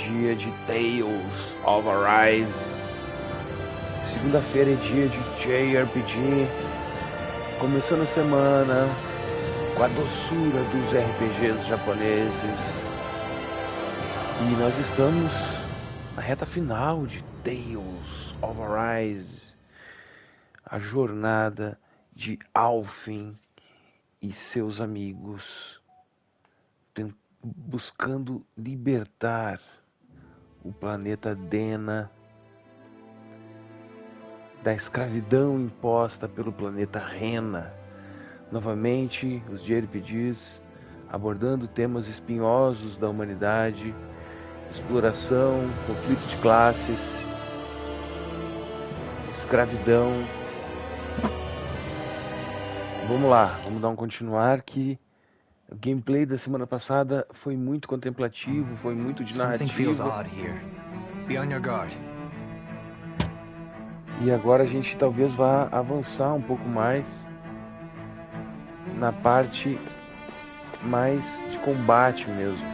dia de Tales of Arise. Segunda-feira é dia de JRPG. Começando a semana com a doçura dos RPGs japoneses. E nós estamos na reta final de Tales of Arise. A jornada de Alphen e seus amigos buscando libertar o planeta Dena da escravidão imposta pelo planeta Rena. Novamente, os JRPGs abordando temas espinhosos da humanidade, exploração, conflito de classes, escravidão. Vamos lá, vamos dar um continuar que o gameplay da semana passada foi muito contemplativo, foi muito de narrativa. E agora a gente talvez vá avançar um pouco mais na parte mais de combate mesmo.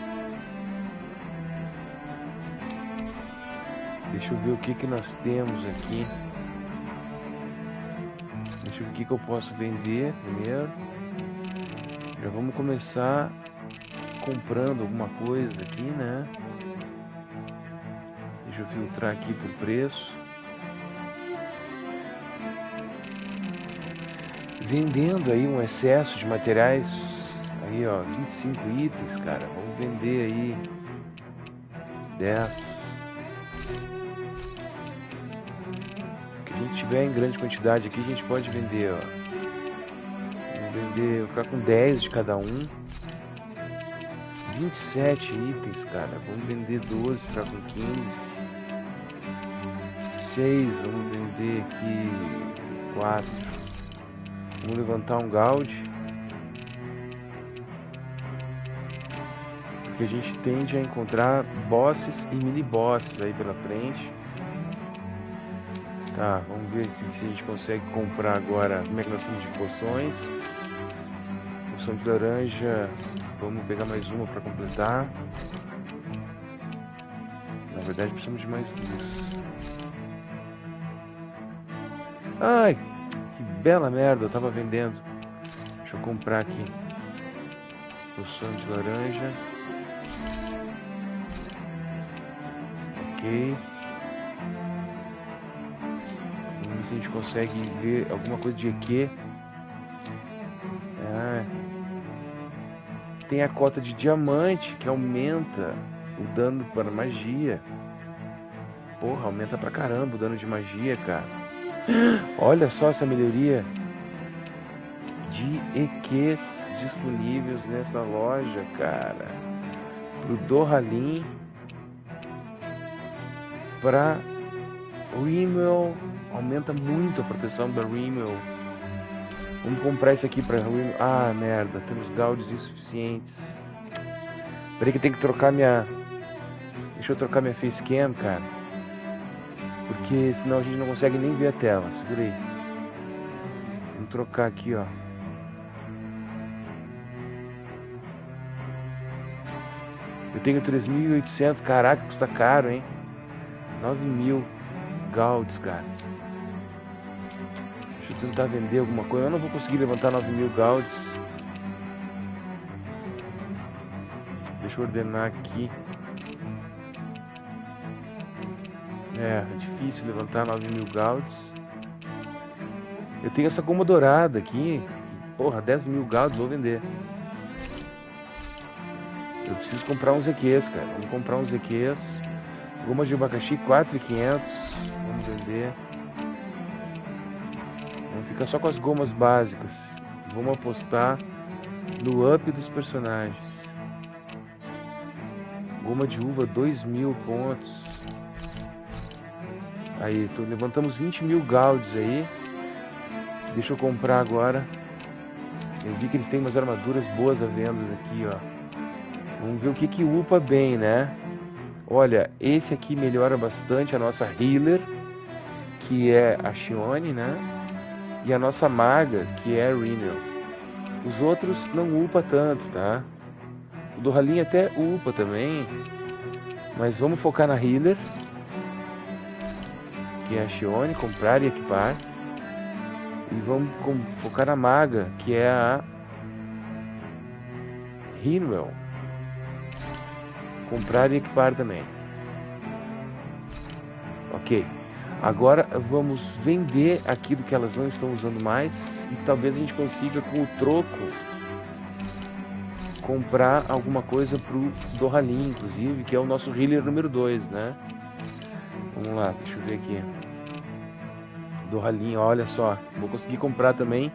Deixa eu ver o que nós temos aqui. Deixa eu ver o que eu posso vender primeiro. Já vamos começar comprando alguma coisa aqui, né? Deixa eu filtrar aqui por preço. Vendendo aí um excesso de materiais. Aí, ó, 25 itens, cara. Vamos vender aí 10. O que a gente tiver em grande quantidade aqui, a gente pode vender, ó. Vou ficar com 10 de cada um. 27 itens, cara. Vamos vender 12, ficar com 15. 6, vamos vender aqui 4. Vamos levantar um Gaud. Porque a gente tende a encontrar bosses e mini bosses aí pela frente. Tá, vamos ver se a gente consegue comprar agora. Como é que nós estamos de poções? Poção de laranja, vamos pegar mais uma para completar. Na verdade precisamos de mais duas. Ai, que bela merda, eu tava vendendo. Deixa eu comprar aqui. Poção de laranja. Ok. Vamos ver se a gente consegue ver alguma coisa de EQ. Tem a cota de diamante, que aumenta o dano para magia. Porra, aumenta pra caramba o dano de magia, cara. Olha só essa melhoria de EQs disponíveis nessa loja, cara. Pro Dohalim, pra Rimmel, aumenta muito a proteção da Rimmel. Vamos comprar isso aqui pra Rimmel. Ah, merda, temos Gaudes insuficientes. Peraí que eu tenho que trocar minha... Deixa eu trocar minha facecam, cara. Porque senão a gente não consegue nem ver a tela. Segura aí. Vamos trocar aqui, ó. Eu tenho 3.800. Caraca, custa caro, hein? 9.000 Gaudes, cara. Deixa eu tentar vender alguma coisa. Eu não vou conseguir levantar 9.000 Gaudes. Deixa eu ordenar aqui. É difícil levantar 9.000 Gaudes. Eu tenho essa goma dourada aqui. Porra, 10.000 Gaudes, vou vender. Eu preciso comprar uns EQs, cara. Vamos comprar uns EQs. Goma de abacaxi, 4.500. Vamos vender. Vamos ficar só com as gomas básicas. Vamos apostar no up dos personagens. Goma de uva, 2.000 pontos. Aí, levantamos 20.000 Gaudes aí. Deixa eu comprar agora. Eu vi que eles têm umas armaduras boas à venda aqui, ó. Vamos ver o que upa bem, né? Olha, esse aqui melhora bastante a nossa healer, que é a Shione, né? E a nossa maga, que é a Rimmel. Os outros não upa tanto, tá? O do Halim até upa também, Mas vamos focar na healer, que é a Shione, comprar e equipar. E vamos focar na maga, que é a Hinwell. Comprar e equipar também. Ok. Agora vamos vender aquilo que elas não estão usando mais. E talvez a gente consiga, com o troco, comprar alguma coisa pro Dohalim, inclusive, que é o nosso healer número 2, né? Vamos lá, deixa eu ver aqui. Dohalim, olha só. Vou conseguir comprar também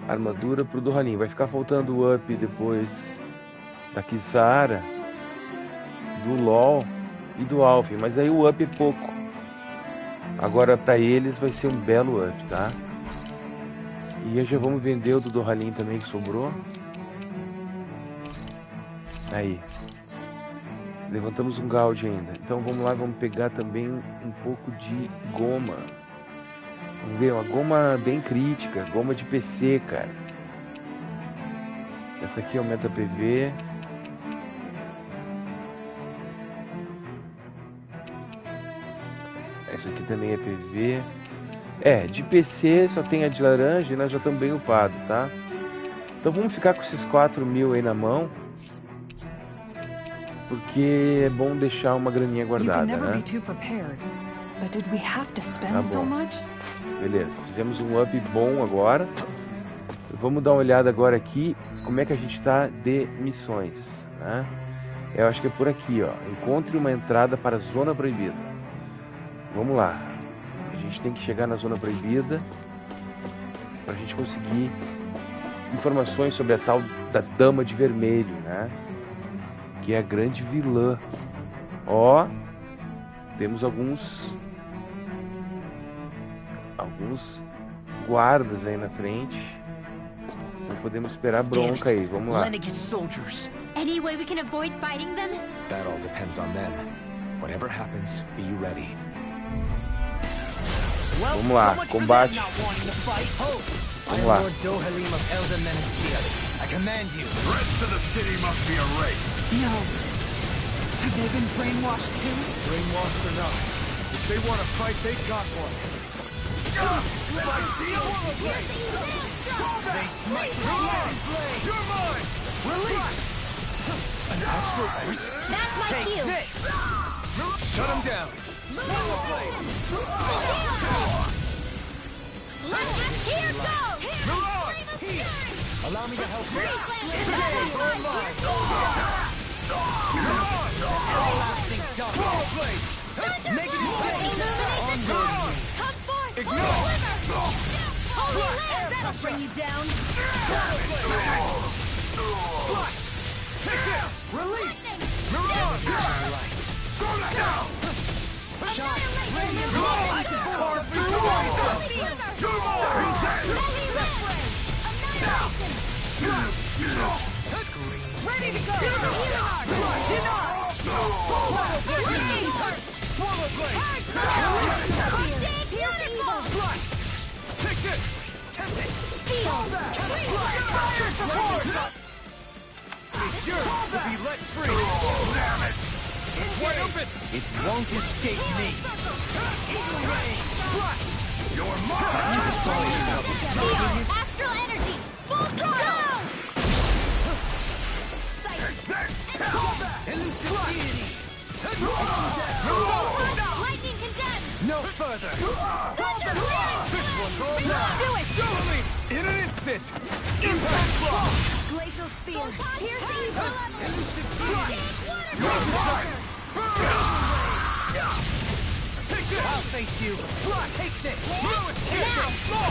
armadura pro Dohalim. Vai ficar faltando o up depois da Kisara, do LoL e do Alf. Mas aí o up é pouco. Agora pra eles vai ser um belo up, tá? E já vamos vender o do Dohalim também que sobrou. Aí. Levantamos um Gaud ainda. Então vamos lá, vamos pegar também um pouco de goma. Vamos ver, uma goma bem crítica. Goma de PC, cara. Essa aqui aumenta PV. Essa aqui também é PV. É, de PC só tem a de laranja e nós já estamos bem upados, tá? Então vamos ficar com esses 4.000 aí na mão. Porque é bom deixar uma graninha guardada, né? Tá bom. Beleza, fizemos um up bom agora. Vamos dar uma olhada agora aqui como é que a gente tá de missões, né? Eu acho que é por aqui, ó. Encontre uma entrada para a Zona Proibida. Vamos lá. A gente tem que chegar na Zona Proibida pra gente conseguir informações sobre a tal da Dama de Vermelho, né? Que é a grande vilã. Ó, temos alguns guardas aí na frente. Não podemos esperar bronca aí. Vamos lá. Any way we can avoid fighting them? That all depends on them. Whatever happens, be ready. Vamos lá, combate. Vamos lá. I command you. The rest of the city must be erased. No. Have they been brainwashed too? Brainwashed or not. If they want to fight, they got one. They smite the blade. You're mine. Release. An astral voice? That's my cue. Shut him down. Here goes. Allow me to help you. Come forth. Deliver. Holy land, that'll bring you down. Take this. Release. Ready to go! Take this! Tempt it! It's yours to be let free! Damn it! It's wide open! It won't escape me. You're mine! Astral energy! Full throttle! Lightning condemned! No further! Do it! In an instant! Impact block! Glacial spear! Pierce the evil Take this! I'll face you. Take this! Now!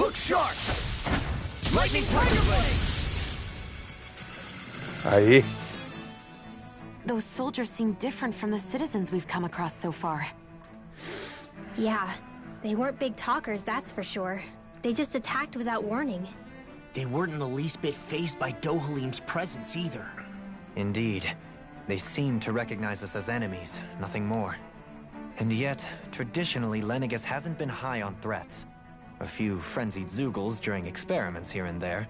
Look sharp! Lightning Tiger Blade. Aí. Those soldiers seem different from the citizens we've come across so far. Yeah, they weren't big talkers, that's for sure. They just attacked without warning. They weren't in the least bit fazed by Dohalim's presence either. Indeed. They seem to recognize us as enemies, nothing more. And yet, traditionally, Lenegis hasn't been high on threats. A few frenzied Zeugles during experiments here and there,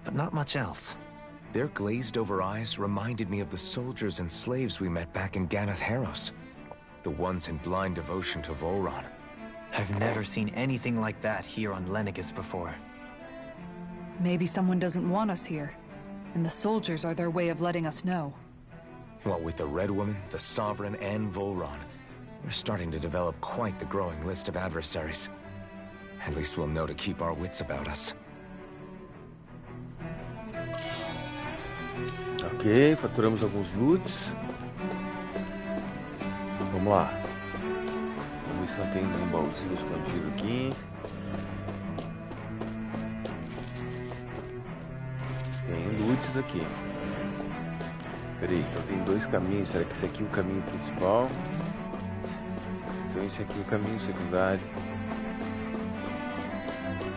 but not much else. Their glazed-over eyes reminded me of the soldiers and slaves we met back in Ganath Harros. The ones in blind devotion to Volron. I've never seen anything like that here on Lenegis before. Maybe someone doesn't want us here, and the soldiers are their way of letting us know. Well, with the Red Woman, the Sovereign, and Volron, we're starting to develop quite the growing list of adversaries. At least we'll know to keep our wits about us. Ok, faturamos alguns loots. Vamos lá. Vamos ver se não tem um baúzinho escondido aqui. Tem loots aqui. Peraí, então tem dois caminhos. Será que esse aqui é o caminho principal? Então esse aqui é o caminho secundário.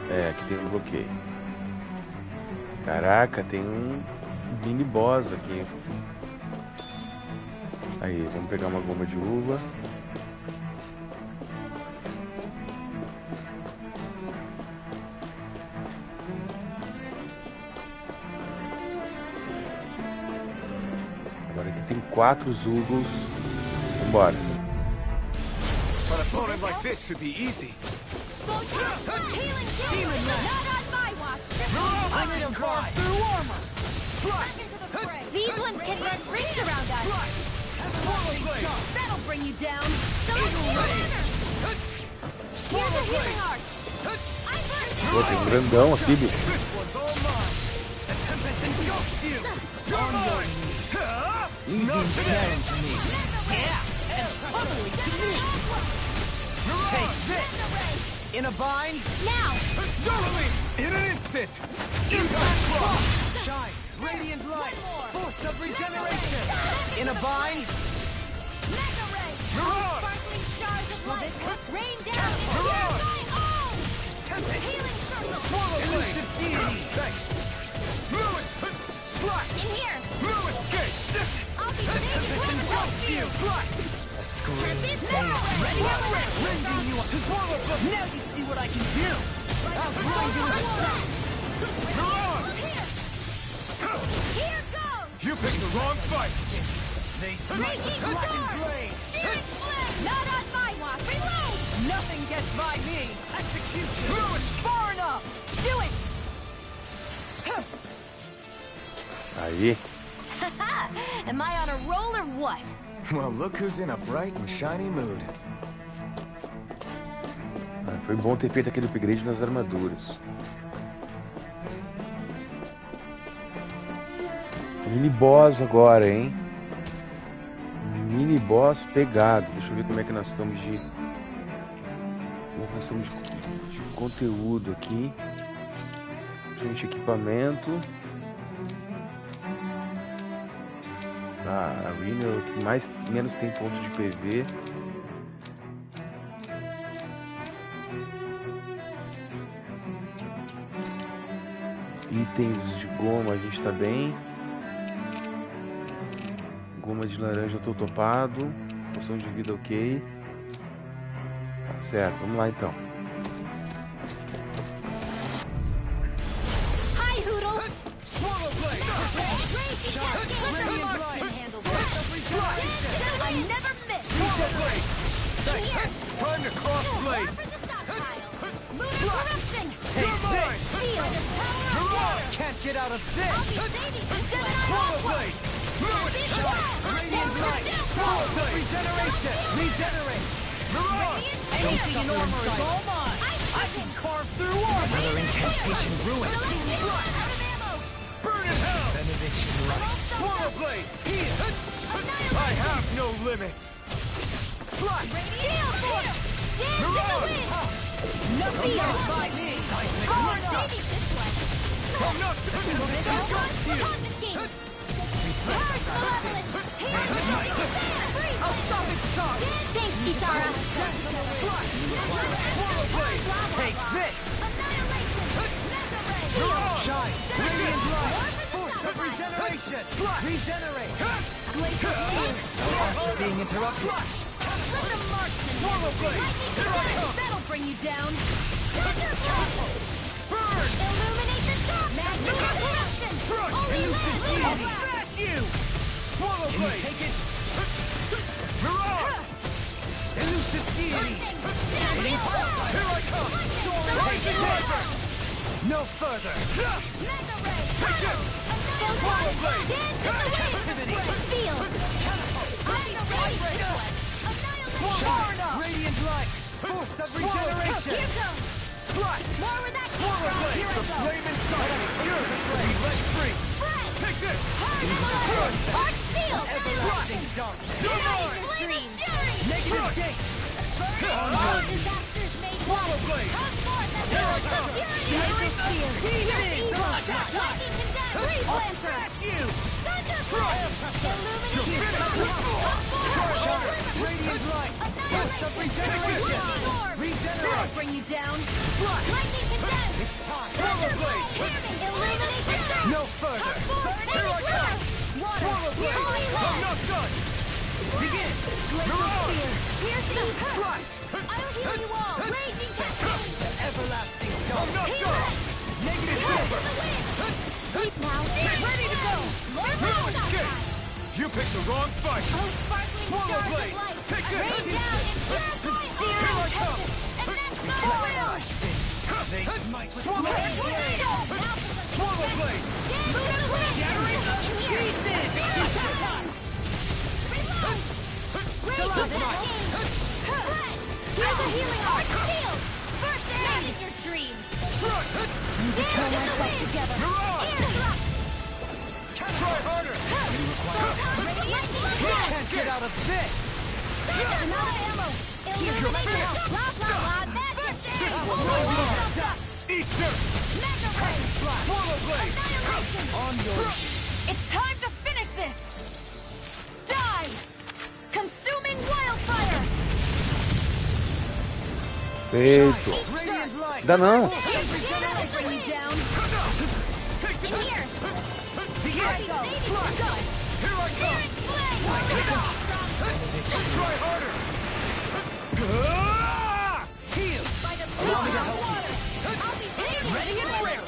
É, aqui tem um bloqueio. Caraca, tem um mini boss aqui. Aí, vamos pegar uma goma de uva. Agora aqui tem 4 Zugos. Vambora. An opponent like this should be easy. Healing not on my watch. I need him carve through armor. These ones can run rings around us. That'll bring you down. So let's do Here's a healing art. Pô, tem um grandão aqui, bicho. This one's all mine. A tempest engulfs you. You're mine. Not today. Yeah, and totally to me. Take this. In a bind. Now. Totally. In an instant. Impact block. Shine. Radiant light. Force of regeneration. In a bind. Mega ray. You're on. Sparkling stars of light. Rain down. You're on. Oh. Tempest. Healing circle. Swallow blade. Thanks. Lewis. Slash. In here. Lewis, gate. I'll be saving Engulfs you. Slash. A scream. Ready? Rending you up. Swallow blood. Now you see what I can do. I'll grind you into stone. You're on. Here goes. You picked the wrong fight. They smite with blackened blade. Steering flip. Not on my watch. Reload. Nothing gets by me! Execution. Lewis. Far enough! Do it. Aí. Am I on a roll or what? Well, look who's in a bright and shiny mood. Foi bom ter feito aquele upgrade nas armaduras. Mini boss agora, hein? Mini boss pegado. Deixa eu ver como é que nós estamos de... Como é que nós estamos de conteúdo aqui. Gente, equipamento. A Arena é o que menos tem pontos de PV. Itens de goma a gente tá bem. Goma de laranja eu tô topado. Poção de vida ok. Tá certo, vamos lá então. Hi, Hoodle. Swallow blade. I never miss. Swallow blade. Time to cross blades. You're mine. You're on. Can't get out of this. Swallow blade. Radiant light. Swallow blade. Regeneration. Regenerate. You're on. Anything in armor is all mine. I can carve through armor. Another incantation ruined. Burn in hell. Benediction right. Swallow blade. Here. I have no limits. Slash. You're on. Nothing gets by me! I'm not. Engulfs you. I'll stop its charge! Thanks, Kitara. Swallow blade. Take this. Shine. Radiant light. Force of regeneration. Regenerate. Being interrupted. Swallow blade. Here I come. That'll bring you down. Burn. Illuminate the top. Magnet corruption. No further! Radiant light! Force of regeneration! Slash! More where that came from! Here I go! Flame inside me! You're the flame! Let free! Take this! Hard field! Everlasting dark! Negative gate! Disasters made Swallow blade! Come forth and Here I build come! Lightning Planter! You! Thunderbolt! Radiant light! Force of regeneration! Regenerate! Bring you down! Lightning Condense! It's time! Swallow blade! Illuminate the sun! No further! Here I come! Swallow blade! I'm not done! Begin! Piercing! Slash! I'll heal you all! Raging Cascade! Everlasting dark! I'm not done! Negative Now! Ready to go! More No power escape! You picked the wrong fight! Sparkling Swallow stars blade! of light! Take this! Rain down and purify the Here I come! and then swallow! They might Swallow blade! Swallow blade! Shattering the pieces! Here's a healing arc field! First aid in your dreams! Need to pull myself together! Try harder! Can't get out of this! Another ammo! Illuminate now! Blah blah blah! Magic! Eat dirt! Mega ray! Swallow blade! Annihilation! On your... It's time to finish this! Die! Consuming wildfire! Feito. Radiant light! Dá não. Bring you down! Take In this! here! Here I go! Here I come! Try harder! Heal! Allow me to help you! Ready and ready!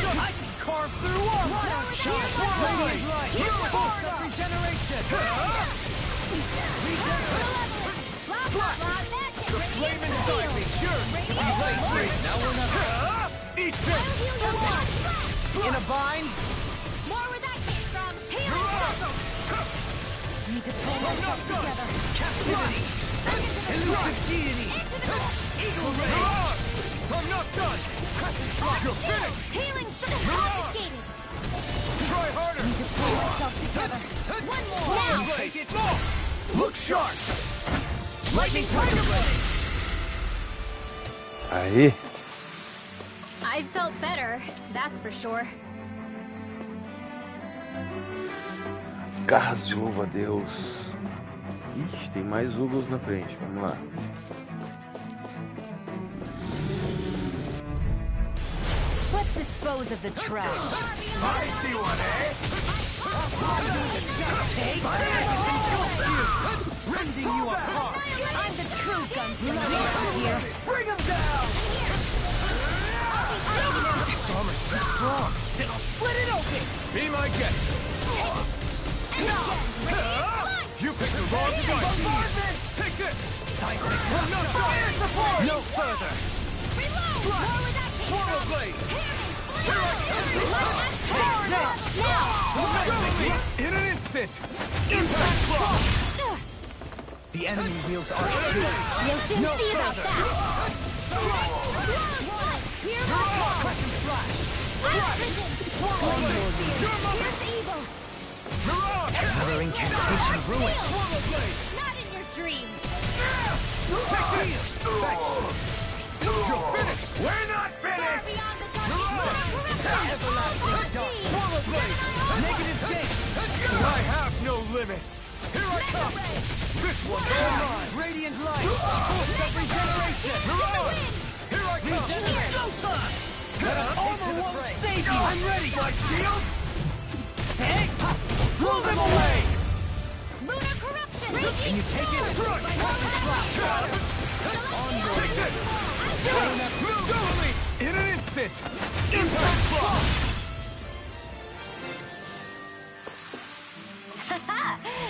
I can carve through armor! Radiant light! Force of regeneration! Flame inside me! Sure! Light free! Now we're not... Eat this! In a bind? More where that came from! Need to pull myself together! Captivity! Elusive deity! Eagle ray! I'm not done! You're finished! Healing from the confiscated! Try harder! Need to pull myself together! One more! Now! Take it! Look sharp! Lightning Tiger blade! Aí. I felt better, that's for sure. Garras de louva a Deus. Ixi, tem mais Ugos na frente. Vamos lá. Let's dispose of the trash. I see one, eh? Take rending you apart! I'm the true gunslinger here. Bring him down! Its armor's too strong! Then I'll split it open! Be my guest! You picked the wrong fight! Take this! No further! Swallow blade! Here I come! In an instant! Impact block! The enemy wields arc too. You'll soon No see about further! that. Here Crescent flash! Swallow blade. Here's evil. Another incantation ruin! Swallow blade! Not in your dreams. Take this! You're finished! We're not Far finished! beyond the darkness. Everlasting dark! Swallow blade! Negative gate! I have no limits! Here I come! This one's all mine! Radiant light! Force of regeneration! Here I come! Armor won't save you! I'm ready! My shield! Hey! Blow them away! Lunar corruption. Can you take it? Take this! In an instant! Impact block!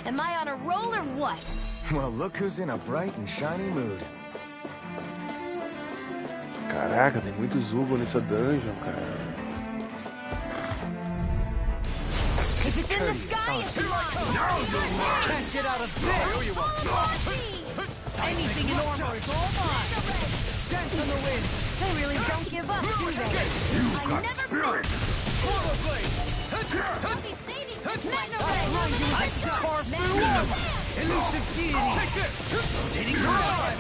Am I on a roll or what? Well, look who's in a bright and shiny mood. Caraca, tem muito Zubo nessa dungeon, cara. If it's in the sky, it's mine! Can't get out of this! Anything in armor is all mine! Dance on the wind! They really don't give up, do they? I never miss! Forward blade! I'll be saving this Mega I can carve through armor! Elusive deity! Take this! Rotating drive!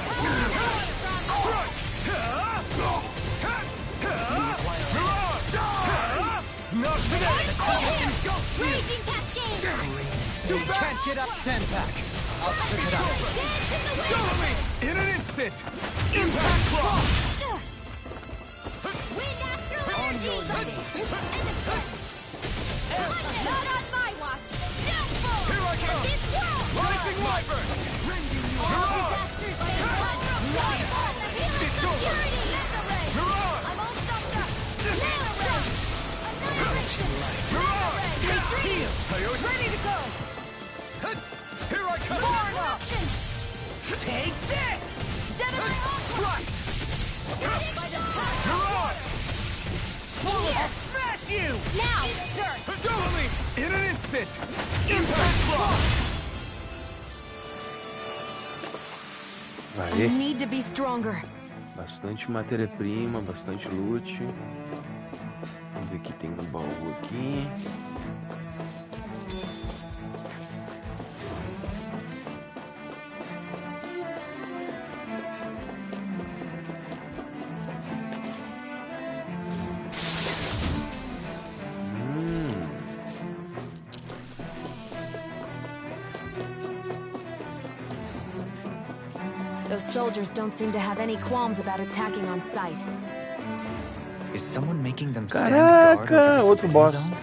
Not today! Raging Cascade! You can't get up! Stand back! I'll check it out! Dance in the wind! In an instant! Impact block! Wind astral energy! Not on my watch! Downfall! Here I come! This world! Rising Wyvern! All disasters stay one! It's over! I'm all stuffed up! Mega ray! Annihilation! Heal! Ready to go! Here I come! More options! Take this! Gemini Ultra! Hit by the power! I'll smash you! Now, dirt! Totally! In an instant! Impact block! I Vai. need to be stronger. Bastante matéria-prima, bastante loot. Vamos ver o que tem no baú aqui. Those soldiers don't seem to have any qualms about attacking on sight. Is someone making them stand guard over Caraca, the outro forbidden boss. zone?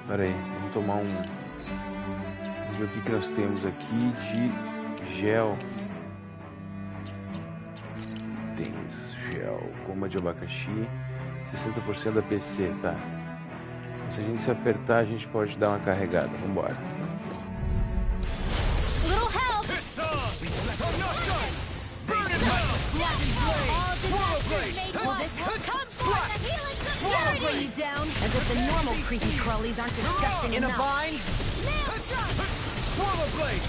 Pera aí, vamos tomar um... Vamos ver o que nós temos aqui de gel. Tens gel, goma de abacaxi, 60% da PC, tá? Se a gente se apertar, a gente pode dar uma carregada. Vambora. Little help! I'm not done! Burn it down! All disasters made one! Come forth and healing security! down, as if the normal creepy crawlies aren't disgusting In a enough. vine! Nail strike! Swallow blade!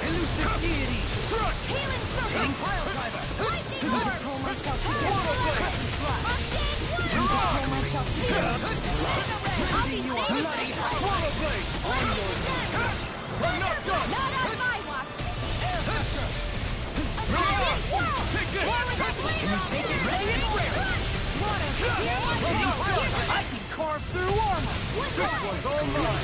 Elusive deity! Crush! Healing circle! Hitting pile driver! Lightning orb! Swallow blade! Unstand I'll be Bloody swallow blade! I'm not done! Not on my watch! Air pressure! Take this! Take it! Ready and wear it! Hitting pile driver! I can carve through armor! This one's all mine!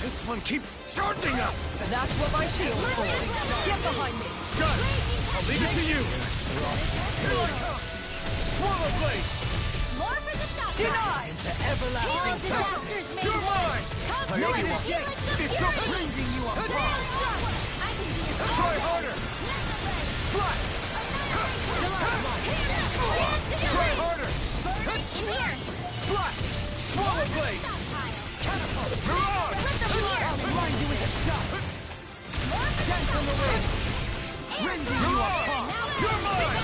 This one keeps charging us! That's what my shield's for. Get behind me. Done! I'll leave it to you! Here I come! Swallow blade! More for the stop! Deny! Into everlasting Healing power! disasters made You're one! mine! Come I owe forth you and one! healing It's security! freezing you apart! I can be your Try harder! Flash! Try harder! in here! Flash! Swallow blade! Catapult! Mirage! I'll blind you with a shot! Dance on the wind! Rending you apart! You're mine!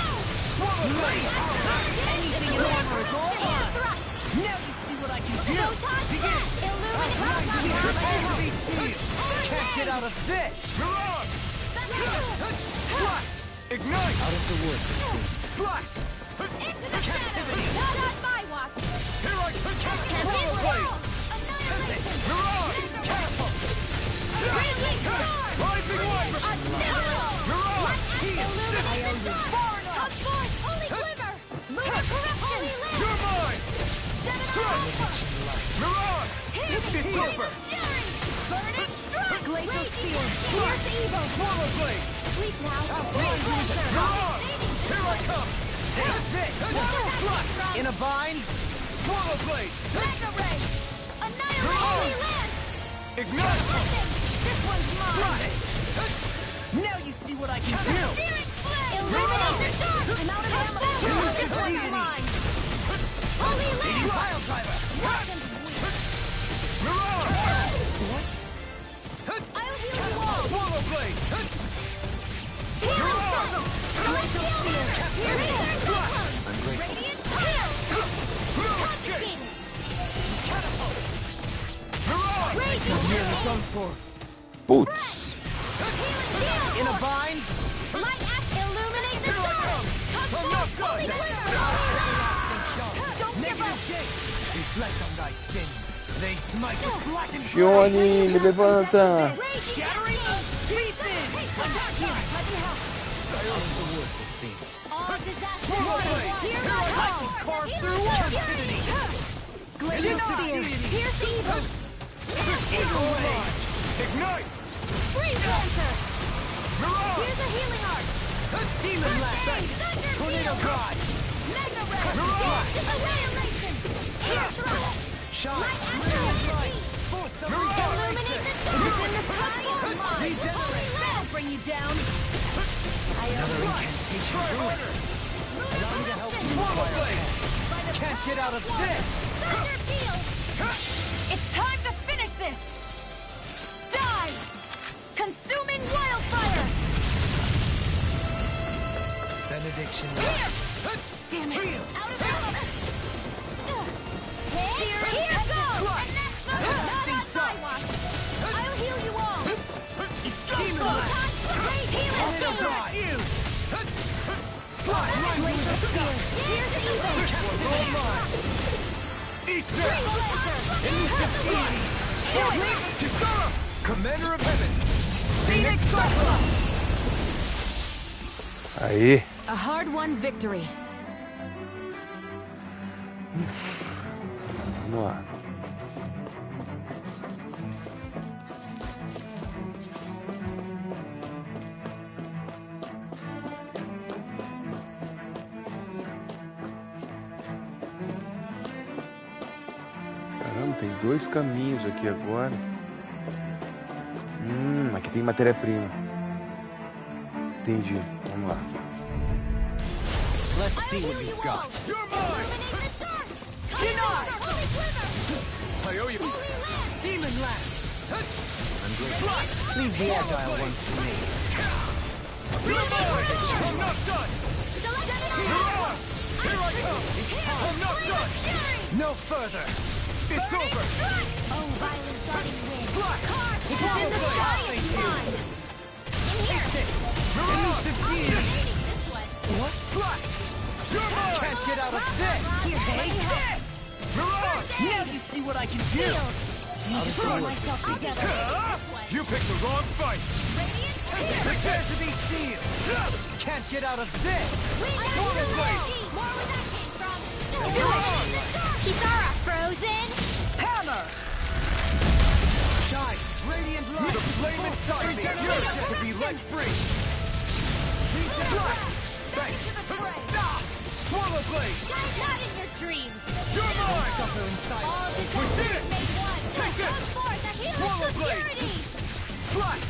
Swallow blade! Anything in armor is all mine! Now you see what I can do! Begin! Heavy steel! Can't get out of this! Mirage! Flash! Ignite! Out of the woods, it seems. Flash! Into the shadows! Not on my watch! Here I come! Swallow blade! Mirage! Catapult! Raging storm! Rising Wyvern! Mirage! I owe you! Come forth! Holy quiver! Lunar corruption! You're mine! Gemini Alpha! Mirage! It's over! Fury! Burning strike! Glacial field. Fierce evil! Swallow blade! Sleep now! Mirage! Here I come! Take this! Flash! In a vine! Swallow blade! Mega ray! Annihilate holy land! Ignite! Listen! This one's mine! Flash! Now you see what I can do! Searing flame! Illuminate the dark! I'm out of ammo! This one's mine! Holy land! Pile driver! Welcome to Mirage! Putz. In a bind. Light axe illuminate the sun. I'm not done. Don't give up. Reflect on thy sins. They smite with blackened Johnny, me levanta. shattering pieces. All disaster. Here I I can go. carve through infinity. Glacial spear. Pierce evil. Evil rage. Ignite. Freeze dancer. Here's a healing art. Demon blast. Tornado drive. Mega red. Annihilation. Here thrust. Shine. Light axe. Force of Illuminate regeneration. the sun. In the sky or mine. Regenerate. I'll bring you down. Another incantation. Try harder. Allow me to help you. Swallow blade. Can't get out of this. Thunder field. It's time to finish this. Die. Consuming wildfire. Benediction. Here. Damn it. Out of element. Here goes. Not on my watch. I'll heal you all. Demon blast. Great healing Tornado field. drive. Slide right through the sky. Here's the evil. All mine. Eat that. Elusive deity. Do it. Kisara. Commander of heaven. Phoenix Cyclops. Aí. A hard-won victory. Vamos lá. Caramba, tem dois caminhos aqui agora. Aqui tem matéria-prima. Entendi. Vamos lá. Let's see what you've got. You're mine. Denied. I owe you. Demon lance. I'm great. Leave the agile ones to me. You're mine. I'm not done. Here I come. I'm not done. No further. It's over. Oh, violent starting wind. Fly. It's in the sky. It's mine. In here. Elusive deity. This one. What? Fly. You're mine. Can't get out of this. Take this. Now you see what I can do. Need to pull myself together. You picked the wrong fight. Prepare to be sealed. Can't get out of this. Swallow blade. More where that came from. Do it. Kisara, frozen. Hammer. Shine. Radiant light. The flame inside me. Yours to be let free. Thanks. Swallow blade. Not in your dreams. You're mine. All We did disasters it. made one. Take this. Come forth, a healing Swallow blade. security. Slice.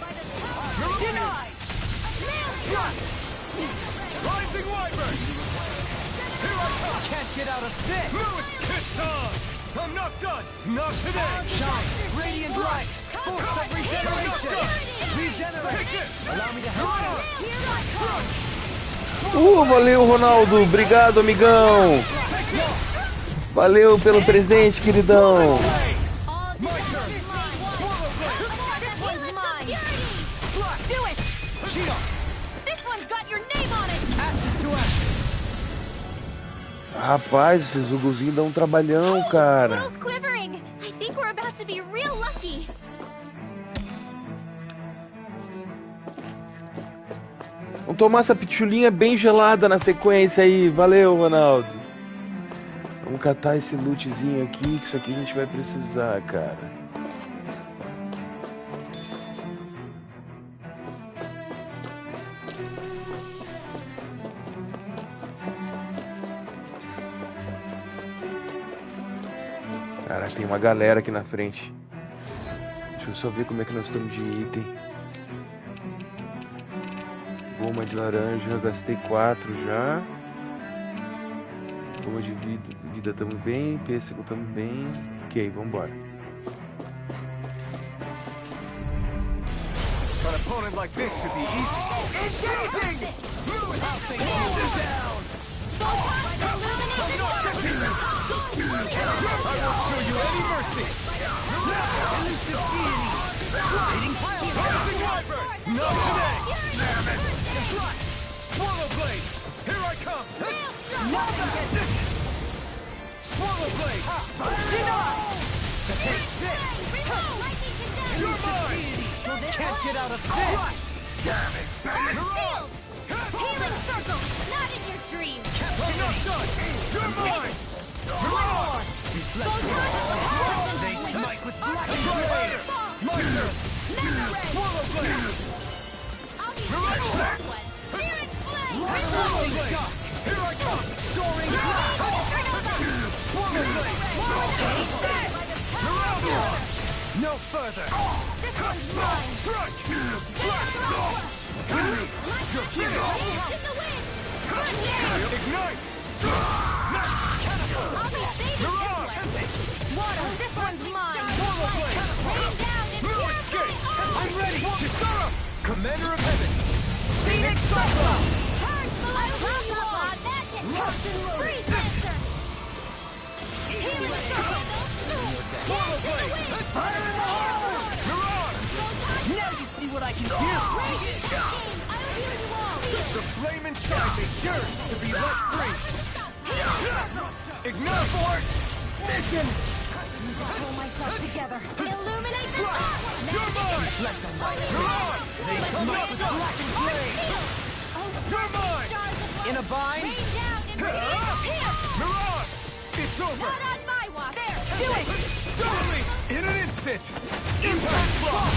By the power of Denied. Slice. Rising wyvern. Here I come. Can't get out of this. Lewis, kiss on. I'm not done. Not today. Shine. Radiant light. Force of regeneration. Regenerate. Allow me to help you. here I come. Valeu, Ronaldo. Obrigado, amigão. Valeu pelo presente, queridão. All disasters made one. This one's mine. Do it. This one's got your name on it. Ashes to ashes. Rapaz, esses Zugozinhos dão um trabalhão, cara. Little's quivering. I think we're about to be real lucky. Vamos tomar essa pitulinha bem gelada na sequência aí. Valeu, Ronaldo. Vamos catar esse lootzinho aqui, que isso aqui a gente vai precisar, cara. Caraca, tem uma galera aqui na frente. Deixa eu só ver como é que nós estamos de item. Goma de laranja, gastei 4 já. Goma de vida tamo bem, pêssego tamo bem. Ok, vambora. An opponent like this should be easy. Engaging! Move how things go down! I'm not touching you! I won't show you any mercy! Elusive deity! Sliding pile! Rising wyvern! Not today! Damn it! Swallow blade! Here I come! Nothing gets this! Swallow blade! Denied! Take this! You're mine! Can't get out of this! Damn it! Healing circle! Not in your dreams! I'm not done! You're mine! You're They smite with black and blade! My turn! Swallow blade! I'll be one! Spirit flame! Swallow blade! Here I come! Soaring blast! Swallow blade! No further! This one's mine! Strike! Slash! You're here! In the wind! Run here! Ignite! I'll be saving this one! Water! This one's mine! Swallow blade! Rain down and No purify escape! all! I'm ready! Chisara! Commander of Heaven! Scenic Cyclone! Turn below wall! Freeze dancer! Healing circle! Swallow blade! Fire in the hole! You're on! Now you see what I can do! Raging cascade! I'll heal you all! The flame inside me yearns to be let free! Ignite board! Mission! Pull myself together! Illuminate the You're mine! You're on! They smite with black and flame! You're mine! In a bind? Rain down and here! You're on! It's over! Not on my watch! There! Do it! Totally! In an instant! Impact block!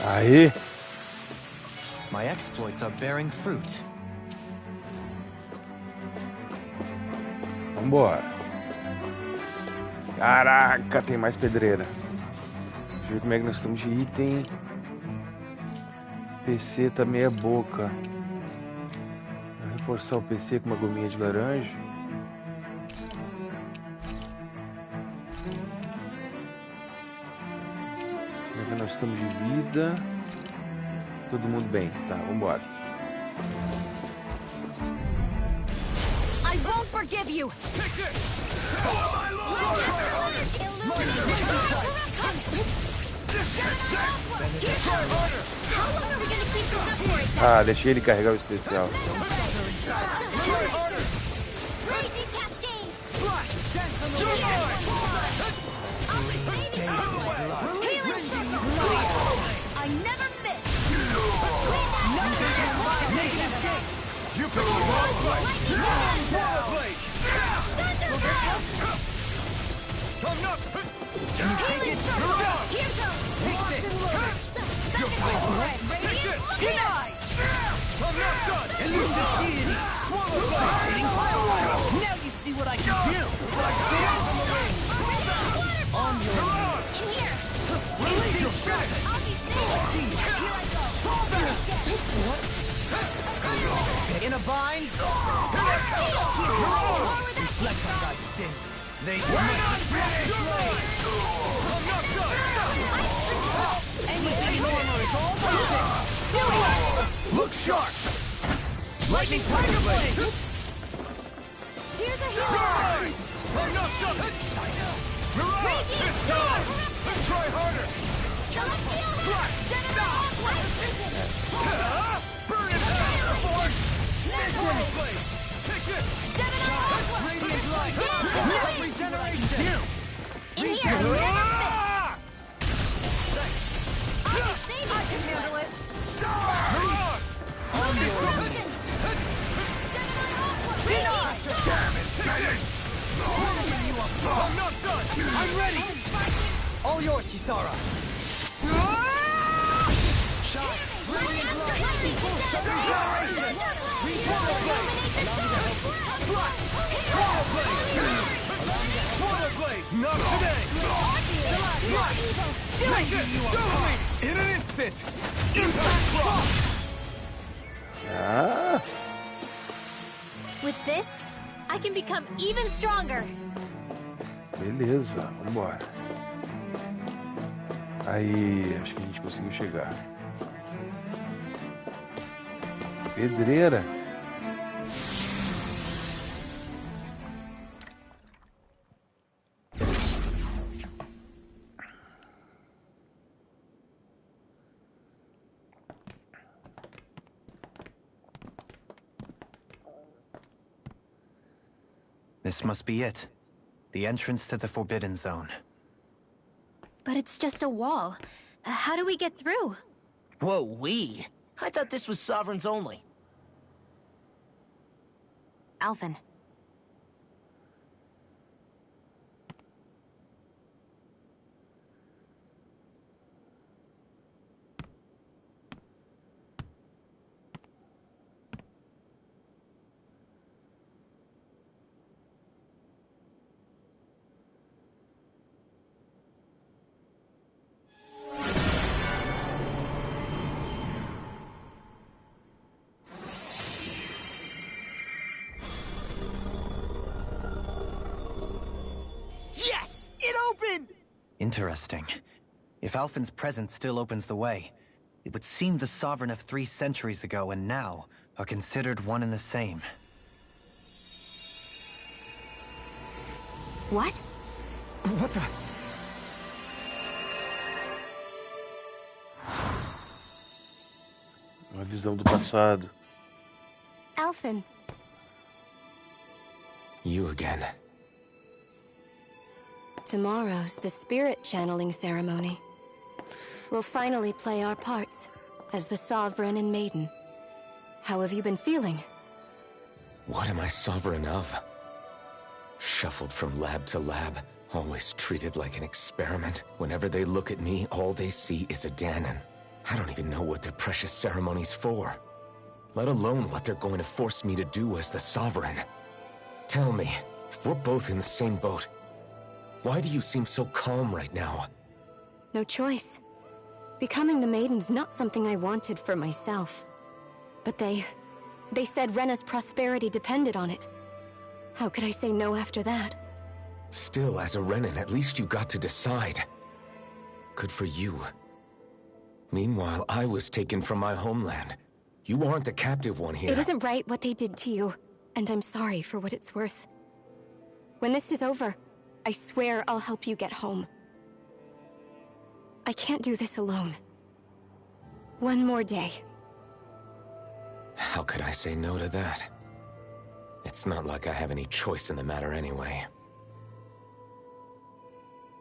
Aê! My exploits are bearing fruit. Vambora. Caraca, tem mais pedreira. Deixa eu ver como é que nós estamos de item. PC tá meia boca. Vou reforçar o PC com uma gominha de laranja. Como é que nós estamos de vida? Todo mundo bem, tá, vambora. I won't forgive you! Take this! Ah, deixei ele carregar o especial. Raging cascade! Healing circle! I never miss! You picked the wrong fight! Swallow blade! I'm not... Can you take it? Here goes! Take this! Take this! Denied! I'm not done! Elusive deity! Swallow blade! Now you see what I can do! On your in here! Release your shot! I'll be saving! Here I go! In a bind? Reflect on God's sins. They smite with black and flame! I'm not done! Anything normal is all nothing! Do it! Look sharp! Lightning tiger blade! Here's a healer! I'm not done! Raging It's time! Try harder! Burn it down! Force! Swallow blade! Take this! Radiant light! Regeneration! In here! Ah! I can handle it! Denied! Damn it! Take this! I'm not done! I'm ready! All yours, Kisara! Shine! Swallow blade! Not today! Take this! Totally! In an instant! Impact block! Ah, With this, I can become even stronger. beleza, vambora. Aí, acho que a gente conseguiu chegar. Pedreira. This must be it. The entrance to the Forbidden Zone. But it's just a wall. How do we get through? Whoa, we? I thought this was Sovereigns only. Alphen. Yes! It opened! Interesting. If Alphen's presence still opens the way, it would seem the Sovereign of 3 centuries ago and now are considered one and the same. What? What the? Uma visão do passado. Alphen. You again. Tomorrow's the spirit channeling ceremony. We'll finally play our parts as the Sovereign and Maiden. How have you been feeling? What am I sovereign of? Shuffled from lab to lab, always treated like an experiment. Whenever they look at me, all they see is a Danon. I don't even know what their precious ceremony's for. Let alone what they're going to force me to do as the Sovereign. Tell me, if we're both in the same boat, why do you seem so calm right now? No choice. Becoming the Maiden's not something I wanted for myself. But they said Rena's prosperity depended on it. How could I say no after that? Still, as a Renan, at least you got to decide. Good for you. Meanwhile, I was taken from my homeland. You aren't the captive one here. It isn't right what they did to you, and I'm sorry for what it's worth. When this is over, I swear I'll help you get home. I can't do this alone. One more day. How could I say no to that? It's not like I have any choice in the matter anyway.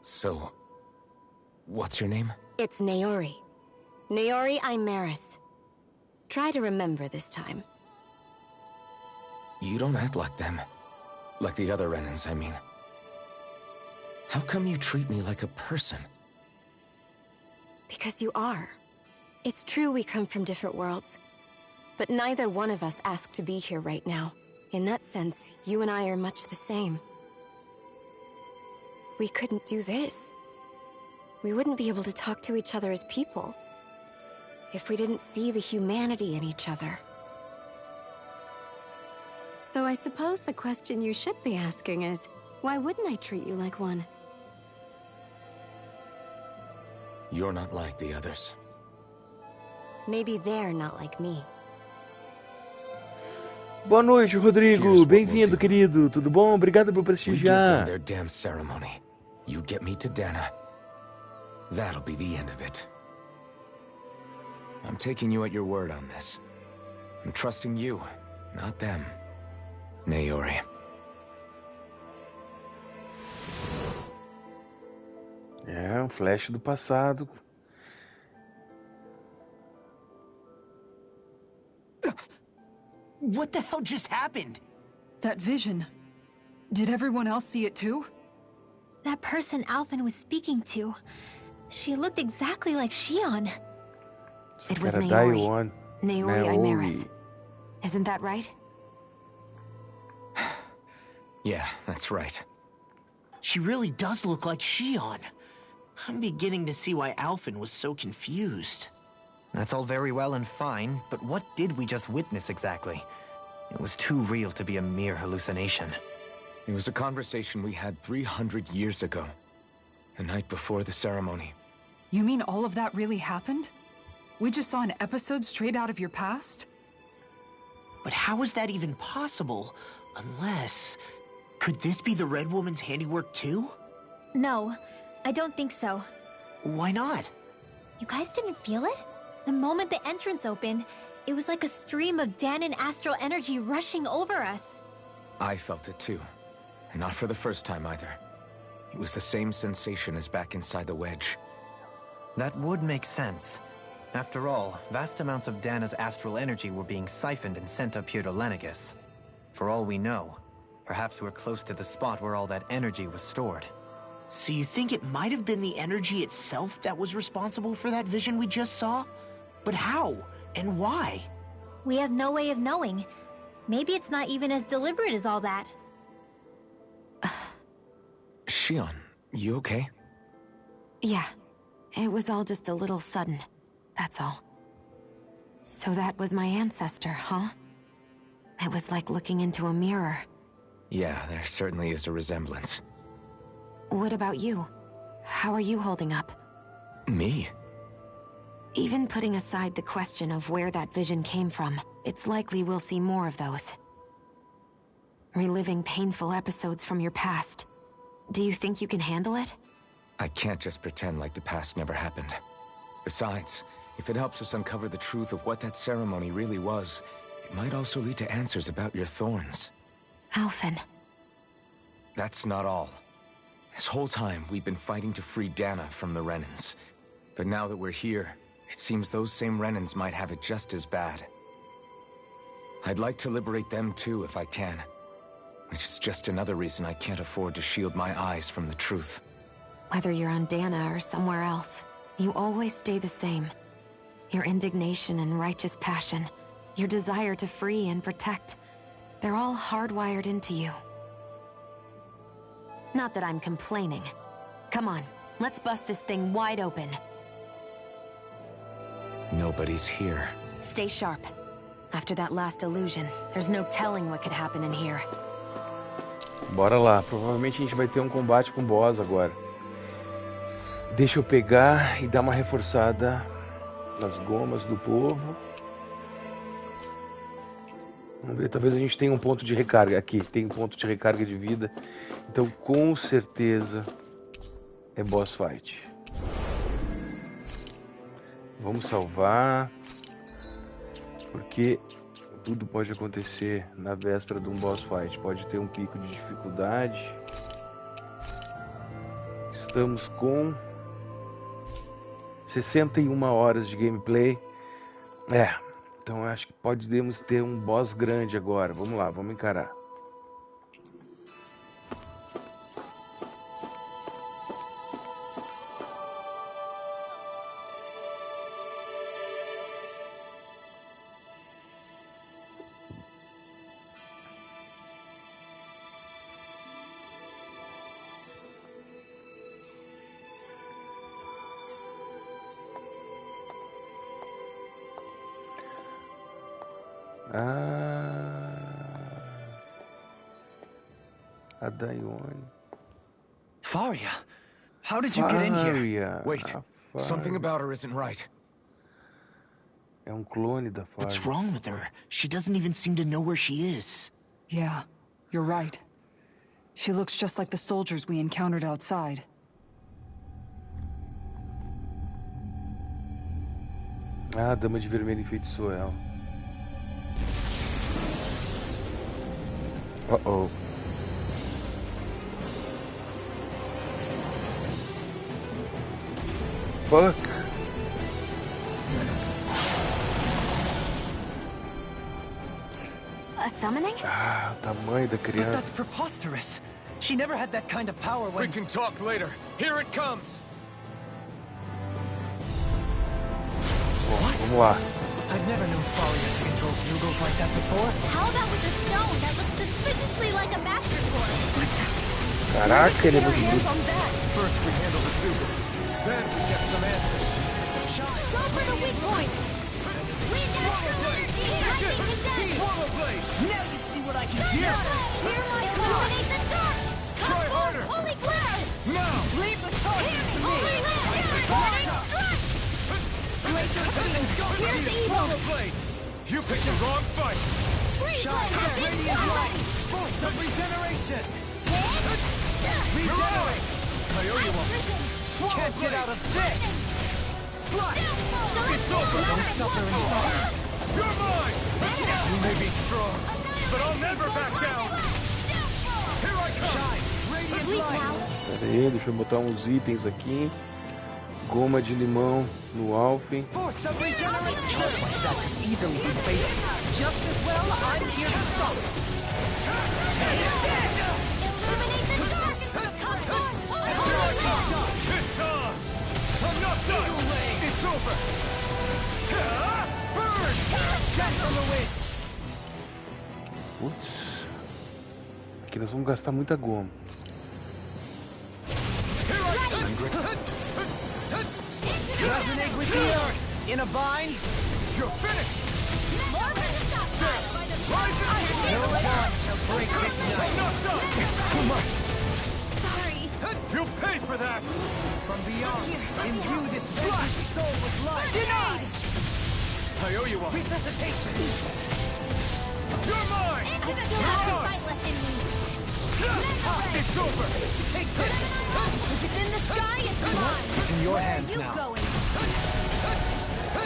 So, what's your name? It's Naori. Naori Imaris. Try to remember this time. You don't act like them. Like the other Renans, I mean. How come you treat me like a person? Because you are. It's true we come from different worlds. But neither one of us asked to be here right now. In that sense, you and I are much the same. We couldn't do this. We wouldn't be able to talk to each other as people if we didn't see the humanity in each other. So I suppose the question you should be asking is, why wouldn't I treat you like one? You're not like the others. Maybe they're not like me. Boa noite, Rodrigo. Bem-vindo, querido. Tudo bom? Obrigado por We give them prestigiar. their damn ceremony. You get me to Dana. That'll be the end of it. I'm taking you at your word on this. I'm trusting you, not them. Naori. É, um flash do passado. What the hell just happened? That vision. Did everyone else see it too? That person Alphen was speaking to, she looked exactly like Shion. It was Cara, Naori. Daiwan. Naori Imaris. Isn't that right? Yeah, that's right. She really does look like Shion. I'm beginning to see why Alphen was so confused. That's all very well and fine, but what did we just witness exactly? It was too real to be a mere hallucination. It was a conversation we had 300 years ago. The night before the ceremony. You mean all of that really happened? We just saw an episode straight out of your past? But how is that even possible? Unless... Could this be the Red Woman's handiwork too? No, I don't think so. Why not? You guys didn't feel it? The moment the entrance opened, it was like a stream of Danon astral energy rushing over us. I felt it too. And not for the first time either. It was the same sensation as back inside the wedge. That would make sense. After all, vast amounts of Dana's astral energy were being siphoned and sent up here to Lenegus. For all we know, perhaps we're close to the spot where all that energy was stored. So you think it might have been the energy itself that was responsible for that vision we just saw? But how? And why? We have no way of knowing. Maybe it's not even as deliberate as all that. Shion, you okay? Yeah. It was all just a little sudden. That's all. So that was my ancestor, huh? It was like looking into a mirror. Yeah, there certainly is a resemblance. What about you? How are you holding up? Me? Even putting aside the question of where that vision came from, it's likely we'll see more of those. Reliving painful episodes from your past. Do you think you can handle it? I can't just pretend like the past never happened. Besides, if it helps us uncover the truth of what that ceremony really was, it might also lead to answers about your thorns. Alphen. That's not all. This whole time, we've been fighting to free Dana from the Renans. But now that we're here, it seems those same Renans might have it just as bad. I'd like to liberate them too if I can. Which is just another reason I can't afford to shield my eyes from the truth. Whether you're on Dana or somewhere else, you always stay the same. Your indignation and righteous passion, your desire to free and protect, they're all hardwired into you. Not that I'm complaining. Come on, let's bust this thing wide open. Nobody's here. Stay sharp. After that last illusion, there's no telling what could happen in here. Bora lá, provavelmente a gente vai ter um combate com o boss agora. Deixa eu pegar e dar uma reforçada nas gomas do povo. Vamos ver, talvez a gente tenha um ponto de recarga. Aqui, tem um ponto de recarga de vida. Então, com certeza, é boss fight. Vamos salvar. Porque tudo pode acontecer na véspera de um boss fight. Pode ter um pico de dificuldade. Estamos com 61 horas de gameplay. Então eu acho que podemos ter um boss grande agora. Vamos lá, vamos encarar. A Daione. Faria, how did you get in here? Wait, something about her isn't right. É um clone da Faria. What's wrong with her? She doesn't even seem to know where she is. Yeah, you're right. She looks just like the soldiers we encountered outside. A Dama de Vermelho enfeitiçou ela. Uh-oh. Fuck. A summoning? O tamanho da But criança. that's preposterous. She never had that kind of power when... We can talk later. Here it comes. Bom, vamos lá. I've never known Faria to control Zugos like that before. How about with a stone that looks suspiciously like a master sword? Caraca, ele é muito Hands bruto. on that. First we handle the Zugos. Then we get some answers. Go for the weak point. Wind astral energy, lightning condensed. Swallow blade! Now you see what I can do! Here might illuminate the dark. Try harder. Holy glare. Now! Leave the target to me. Holy glare. Here's the evil! You picked the wrong fight! Shine! Radiant light! Force of regeneration! Regenerate! I owe you one. Can't get out of this! Slut! It's over! Don't suffer in silence! You're mine! You may be strong, but I'll never back down! Here I come! Shine! Radiant light! Pera aí, deixa eu botar uns itens aqui. Goma de limão no Alphen. Force of regeneration! Choice like that can easily be fatal. Just as well, I'm here to stop it! It's on! I'm not done! It's over! Burn! Death on the wind! Putz. Aqui nós vamos gastar muita goma. Resonate with the earth! In a bind? You're finished! No one shall break this night! I'm not done! It's too much! Sorry. You'll pay for that! From beyond, imbue this sacred soul with life! Denied! I owe you one! Resuscitation! You're mine! I still have some fight left in me. It's over! Take this! If it's in the sky, it's mine. It's in your hands You now. going?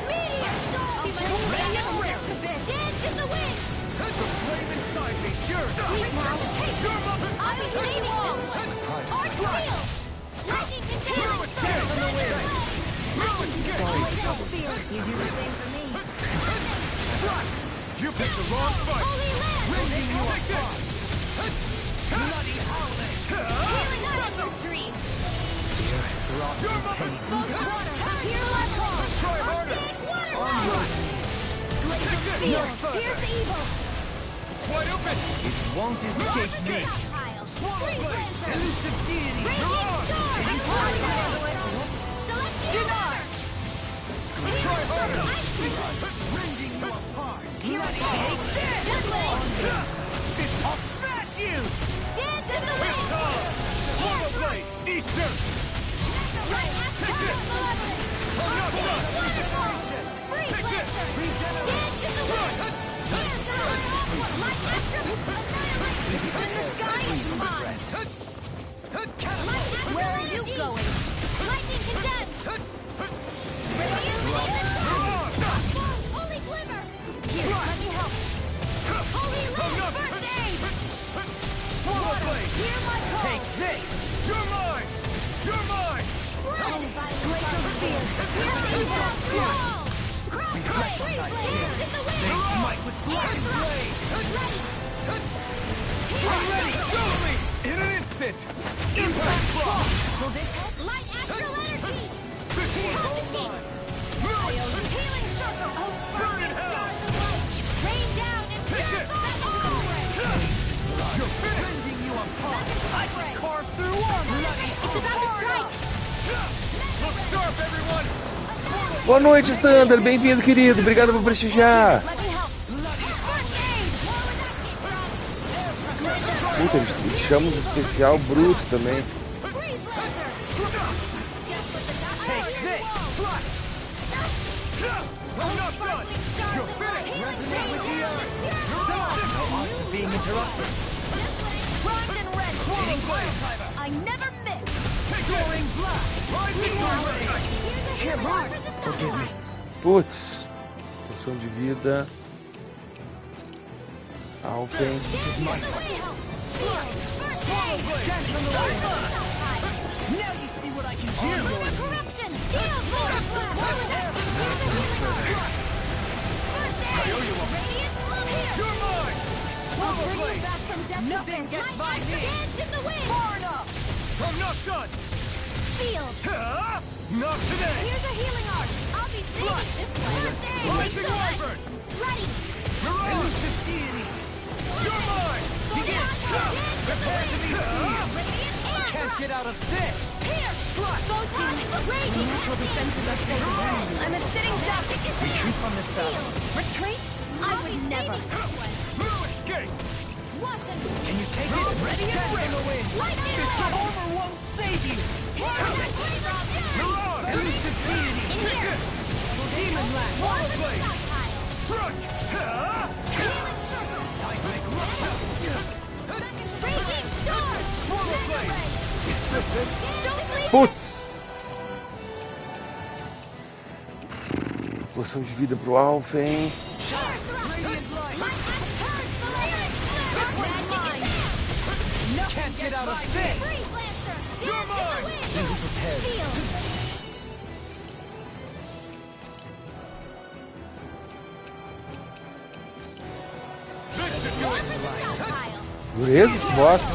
Meteor storm! Radiant rift! Dance in the wind! The flame inside me, yours! Sweet now! Your mother! I'll be saving this! Arch steel! Lightning container! Dance in the wind! Don't fear. You do the same for me. You picked the wrong fight! Holy land! Rending you apart! Bloody howling! Healing thunder dream! Your mother! Ghost water! Here I call! Try harder! Water! Glacial field! Here's the evil! It's wide open! It won't escape me! Swallow blade! Elusive deity! Radiant storm! Celestial! Try harder! Rending you apart! Here I take this! I'll smash you! Dance in the wind! Swallow blade! Eat dirt! Right after celebrity! I'm not done! Free Take this! Dance in the wind! Light after annihilation! In the sky is mine! Where are you going? Lightning condemned! Radiant Holy glimmer! Here, let me help! Holy land! First aid! Swallow blade! Hear my call! Take this! You're mine! You're mine! Glacial spear! Here's the evil! Cross blade! Dance in the wind! They smite with blackened blade! I'm ready! Show me! In an instant! Impact block! Will this help? Light astral energy! This one's all mine! Healing circle! Burn in hell! Stars of light! Rain down and Take it! You're finished! Rending you apart! I can Carve through armor! It's about to strike! Look sharp, everyone! Boa noite, Standard. Bem-vindo, querido. Obrigado por prestigiar. Let me help! First aid! Puta, eles chamam de especial bruto também. Freeze laser! Just with the Take this! Slut! I'm not done! You're finished! Resonate with the earth! No odds of being interrupted! Primed and red! I never miss! Soaring blast! Here's a healing Forgive me. Putz. Poção de vida. Alphen. This is my fight. First aid! Dance on the wind! Now you see what I can do! Corruption! Steel sword! I owe you one! You're mine! Swallow blade! Nothing gets by me! Dance in the wind! Far enough! I'm not done! Field! Not today! Here's a healing art! I'll be saving this first aid! Rising Wyvern! Ready! Mirage! Elusive deity! You're mine! Prepare to be seized! Can't get out of this! Here! Raging! Natural defenses are safe. I'm a sitting duck! Retreat from this battle. Retreat? I would never! No escape! Can you take it? Ready and in the wind! Lightning This blade! armor won't save you! Mirage! Elusive deity! In here! Putz! Poção de vida pro Alpha, hein? Can't get out of this! You're mine! Be prepared. Beleza? Bosta.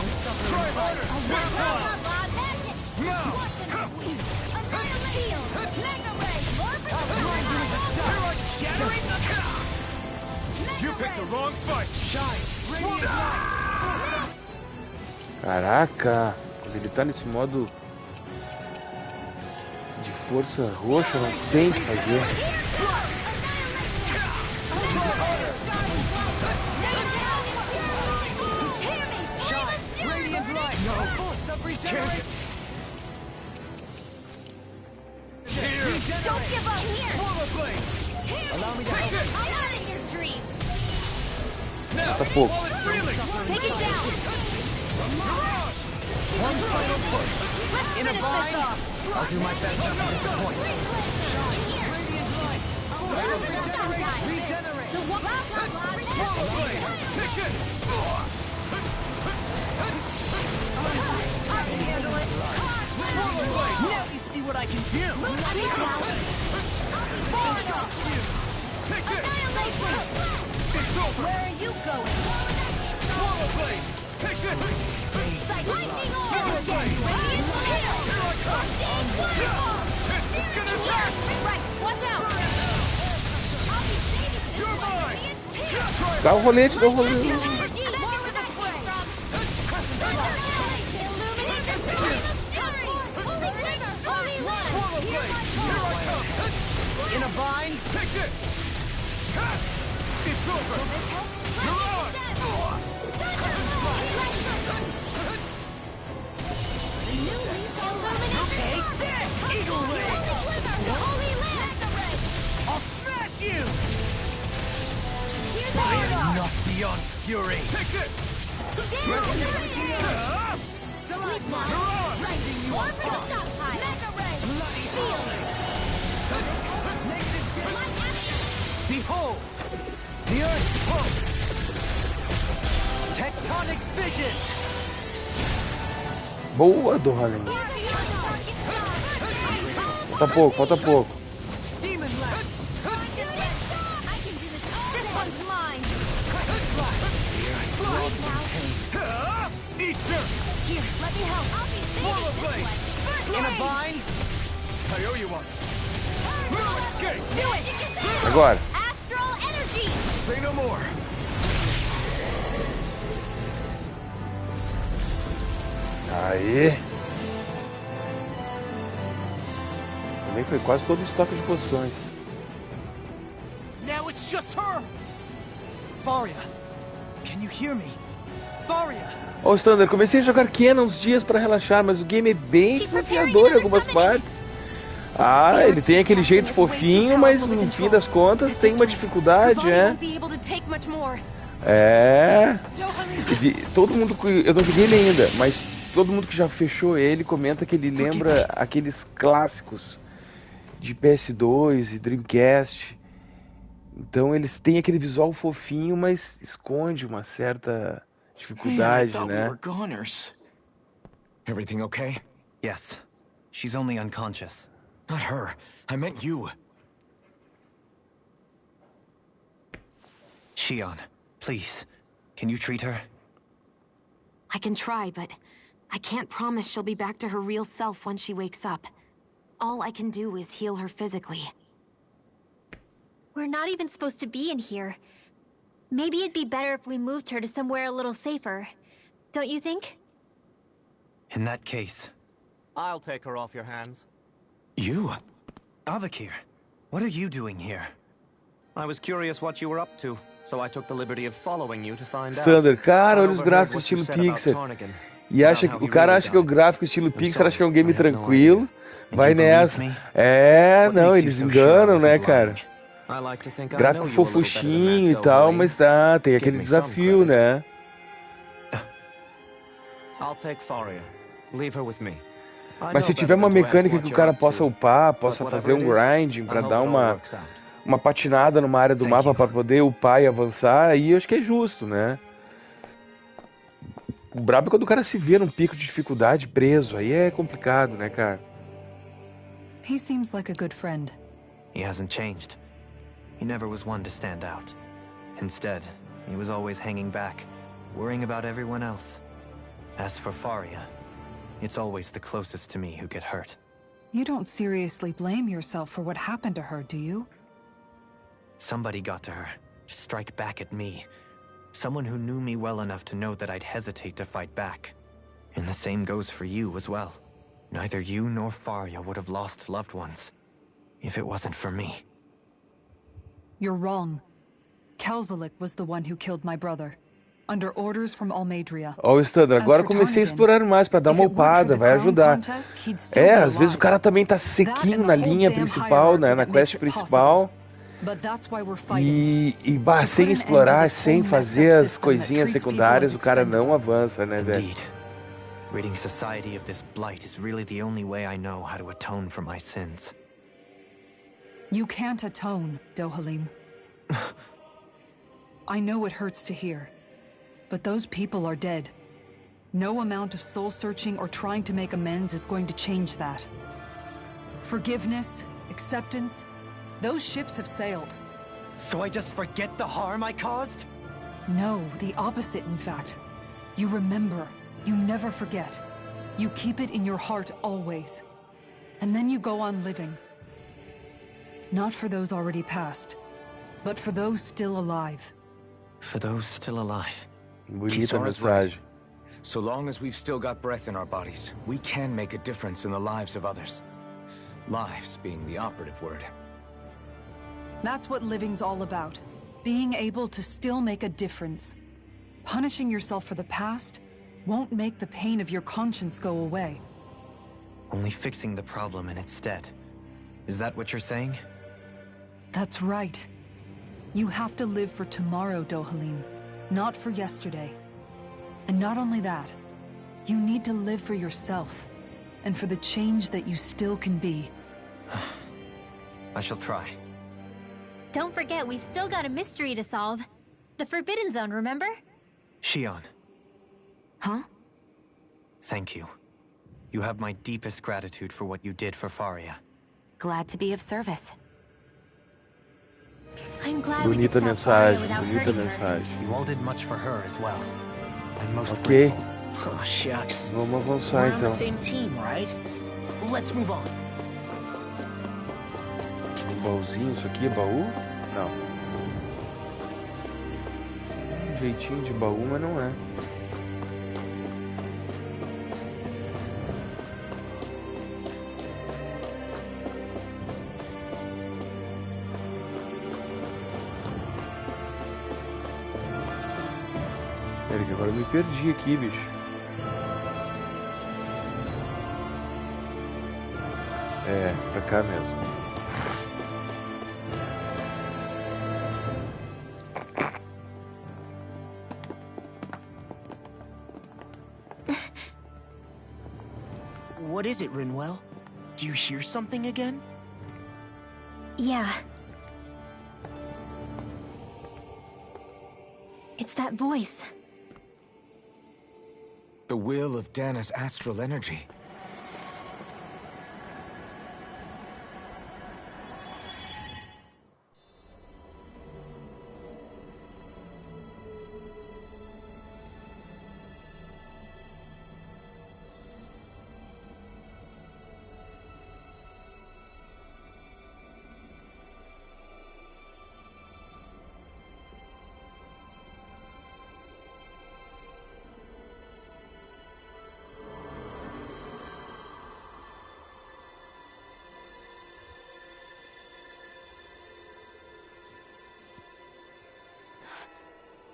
Caraca, quando ele tá nesse modo de força roxa, não tem o que fazer. Don't give up here! Allow me to help. I'm out of your dreams! Falta pouco. Take it down! One final push. In a bind, I'll do my best not to disappoint. Regenerate! The one I can handle it! Now you see what I can do! Where are you going? Lightning orb! It's gonna attack! Right, watch out! You're mine! Dá o rolete, dá o rolete. In a bind, take it! It's over! You're on! Take this, Eagle Wing! I'll smash you! I am not beyond fury! Take it! You're on! Blinding you apart! Bloody behold! The Earth pulse! Tectonic vision! Boa, Doralen. Falta pouco, falta pouco. Demon Lab! This one's mine! Eater! Here, let me help! I'll be Swallow saving blade! this one! In a bind? I owe you one. No escape! Do it! Agora. Astral energy! Say no more. Aê. Também foi quase todo o estoque de poções. Now it's just her. Varia, can you hear me? Varia. Ô, Standard, comecei a jogar Kena uns dias pra relaxar, mas o game é bem desafiador em algumas partes. Ah, ele tem aquele jeito fofinho, mas no fim das contas tem uma dificuldade, né? É. Todo mundo, eu não joguei ele ainda, mas todo mundo que já fechou ele comenta que ele lembra aqueles clássicos de PS2 e Dreamcast. Então eles têm aquele visual fofinho, mas esconde uma certa dificuldade, né? Everything okay? Yes. She's only unconscious. Not her. I meant you. Shion, please. Can you treat her? I can try, but I can't promise she'll be back to her real self when she wakes up. All I can do is heal her physically. We're not even supposed to be in here. Maybe it'd be better if we moved her to somewhere a little safer. Don't you think? In that case... I'll take her off your hands. You? Avakir, what are you doing here? I was curious what you were up to, so I took the liberty of following you to find out. Standard, cara, olha os gráficos estilo Pixar. E acha que o cara acha que o gráfico estilo Pixar, acha que é um game tranquilo. Vai nessa. É, não, eles enganam, né, cara? Gráfico fofuchinho e tal, mas tá, tem aquele desafio, né? Mas se tiver uma mecânica que o cara possa upar, possa fazer um grinding pra dar uma patinada numa área do mapa pra poder upar e avançar, aí eu acho que é justo, né? O brabo é quando o cara se vê num pico de dificuldade preso, aí é complicado, né, cara? He seems like a good friend. He hasn't changed. He never was one to stand out. Instead, he was always hanging back, worrying about everyone else. As for Faria, it's always the closest to me who get hurt. You don't seriously blame yourself for what happened to her, do you? Somebody got to her, to strike back at me. Someone who knew me well enough to know that I'd hesitate to fight back. And the same goes for you as well. Neither you nor Faria would have lost loved ones if it wasn't for me. You're wrong. Kelzelik was the one who killed my brother. Under orders from Almeidria. Ó, o Standard, agora comecei a explorar mais pra dar uma upada, vai ajudar. É, às vezes o cara também tá sequinho na linha principal, né, na quest principal. E sem explorar, sem fazer as coisinhas secundárias, o cara não avança, né, velho? Ridding society of this blight is really the only way I know how to atone for my sins. You can't atone, Dohalim. I know it hurts to hear, but those people are dead. No amount of soul-searching or trying to make amends is going to change that. Forgiveness, acceptance, those ships have sailed. So I just forget the harm I caused? No, the opposite, in fact. You remember. You never forget. You keep it in your heart always. And then you go on living. Not for those already passed, but for those still alive. For those still alive. Bonita mensagem. So long as we've still got breath in our bodies, we can make a difference in the lives of others. Lives being the operative word. That's what living's all about. Being able to still make a difference. Punishing yourself for the past won't make the pain of your conscience go away. Only fixing the problem in its stead. Is that what you're saying? That's right. You have to live for tomorrow, Dohalim, not for yesterday. And not only that, you need to live for yourself, and for the change that you still can be. I shall try. Don't forget, we've still got a mystery to solve. The Forbidden Zone, remember? Shion. Huh? Thank you. You have my deepest gratitude for what you did for Faria. Glad to be of service. I'm glad we could stop Faria without hurting her. You all did much for her as well. I'm most Ok. grateful. Oh, shucks. Vamos We're avançar on the então. same team, right? Let's move on. Um baúzinho, isso aqui é baú? Não. Um jeitinho de baú, mas não é. Pera que agora eu me perdi aqui, bicho. É, pra cá mesmo. What is it, Rinwell? Do you hear something again? Yeah. It's that voice. The will of Dana's astral energy.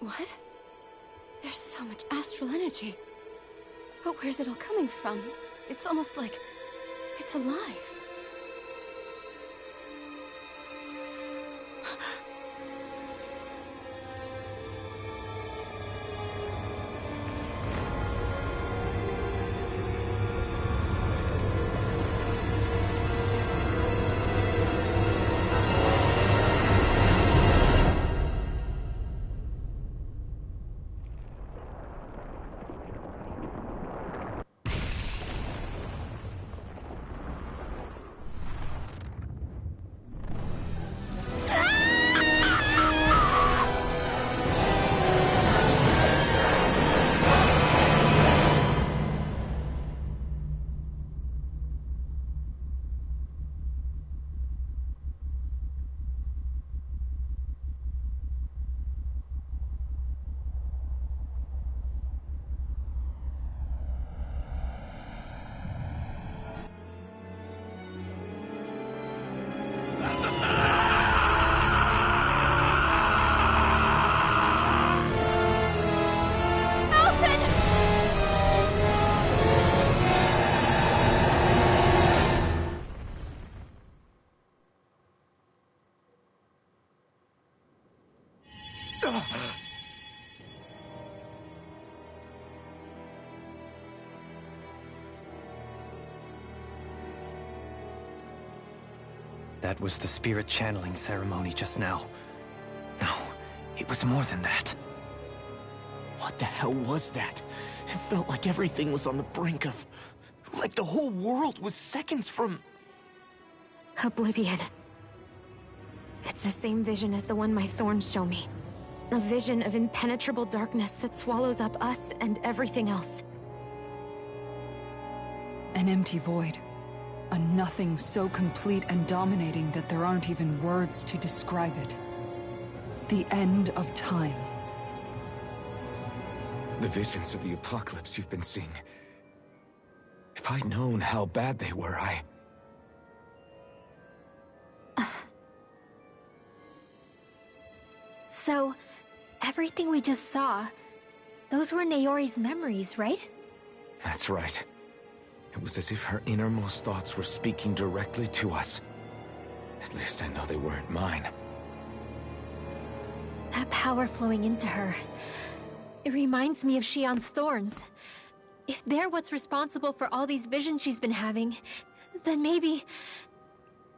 What? There's so much astral energy. But where's it all coming from? It's almost like it's alive. That was the spirit channeling ceremony just now. No, it was more than that. What the hell was that? It felt like everything was on the brink of... like the whole world was seconds from... Oblivion. It's the same vision as the one my thorns show me. A vision of impenetrable darkness that swallows up us and everything else. An empty void. A nothing so complete and dominating that there aren't even words to describe it. The end of time. The visions of the apocalypse you've been seeing. If I'd known how bad they were, So, everything we just saw, those were Naori's memories, right? That's right. It was as if her innermost thoughts were speaking directly to us. At least I know they weren't mine. That power flowing into her, it reminds me of Xion's thorns. If they're what's responsible for all these visions she's been having, then maybe...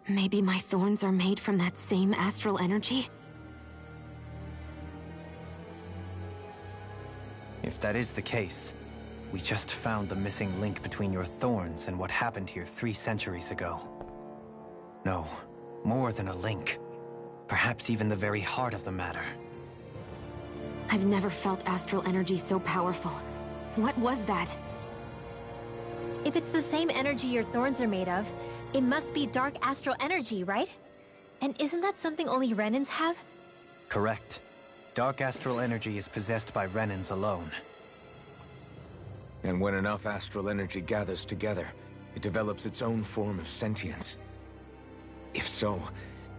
Maybe my thorns are made from that same astral energy? If that is the case, we just found the missing link between your thorns and what happened here 3 centuries ago. No, more than a link. Perhaps even the very heart of the matter. I've never felt astral energy so powerful. What was that? If it's the same energy your thorns are made of, it must be dark astral energy, right? And isn't that something only Renans have? Correct. Dark astral energy is possessed by Renans alone. And when enough astral energy gathers together, it develops its own form of sentience. If so,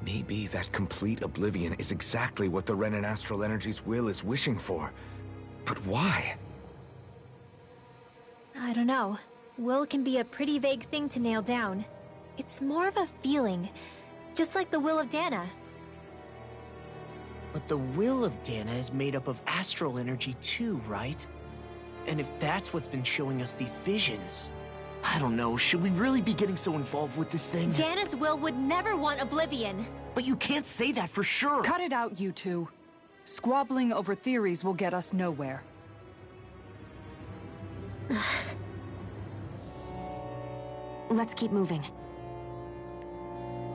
maybe that complete oblivion is exactly what the Renan astral energy's will is wishing for. But why? I don't know. Will can be a pretty vague thing to nail down. It's more of a feeling, just like the will of Dana. But the will of Dana is made up of astral energy too, right? And if that's what's been showing us these visions... I don't know, should we really be getting so involved with this thing? Dana's will would never want oblivion. But you can't say that for sure. Cut it out, you two. Squabbling over theories will get us nowhere. Let's keep moving.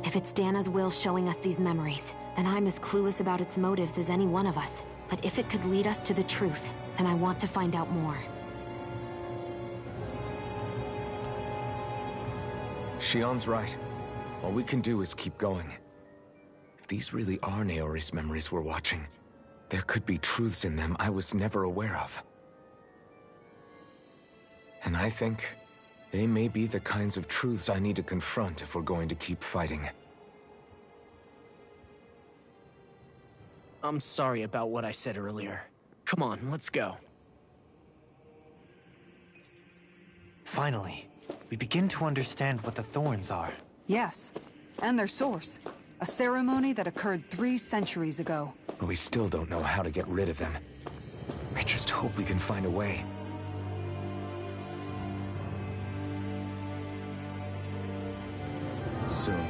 If it's Dana's will showing us these memories, then I'm as clueless about its motives as any one of us. But if it could lead us to the truth, then I want to find out more. Xion's right. All we can do is keep going. If these really are Naori's memories we're watching, there could be truths in them I was never aware of. And I think they may be the kinds of truths I need to confront if we're going to keep fighting. I'm sorry about what I said earlier. Come on, let's go. Finally, we begin to understand what the thorns are. Yes, and their source. A ceremony that occurred 3 centuries ago. But we still don't know how to get rid of them. I just hope we can find a way. Soon,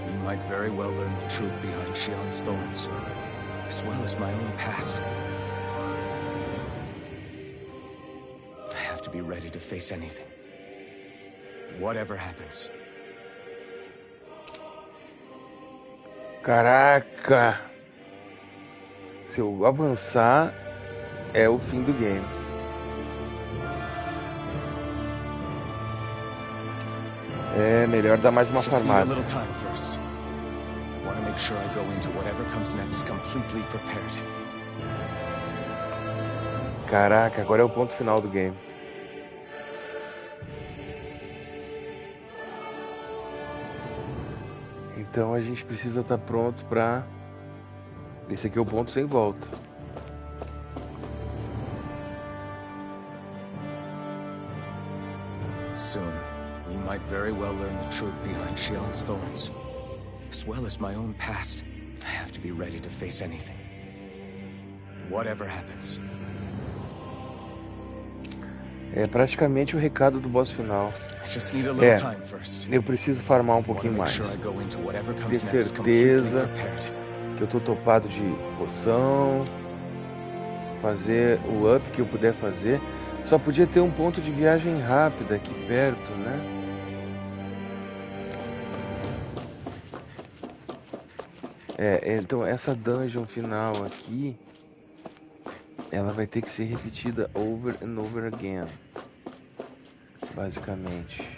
we might very well learn the truth behind Xion's thorns, as well as my own past. I have to be ready to face anything. Whatever happens. Caraca! Se eu avançar, é o fim do game. É melhor dar mais uma farmada. Caraca, agora é o ponto final do game. Então a gente precisa estar pronto pra... Esse aqui é o ponto sem volta. Soon, we might very well learn the truth behind Xion's thorns, as well as my own past. I have to be ready to face anything. Whatever happens. É praticamente o recado do boss final. I just need a little time first. Eu preciso farmar um pouquinho mais. Ter certeza que eu tô topado de poção. Fazer o up que eu puder fazer. Só podia ter um ponto de viagem rápida aqui perto, né? Então essa dungeon final aqui, ela vai ter que ser repetida over and over again, basicamente.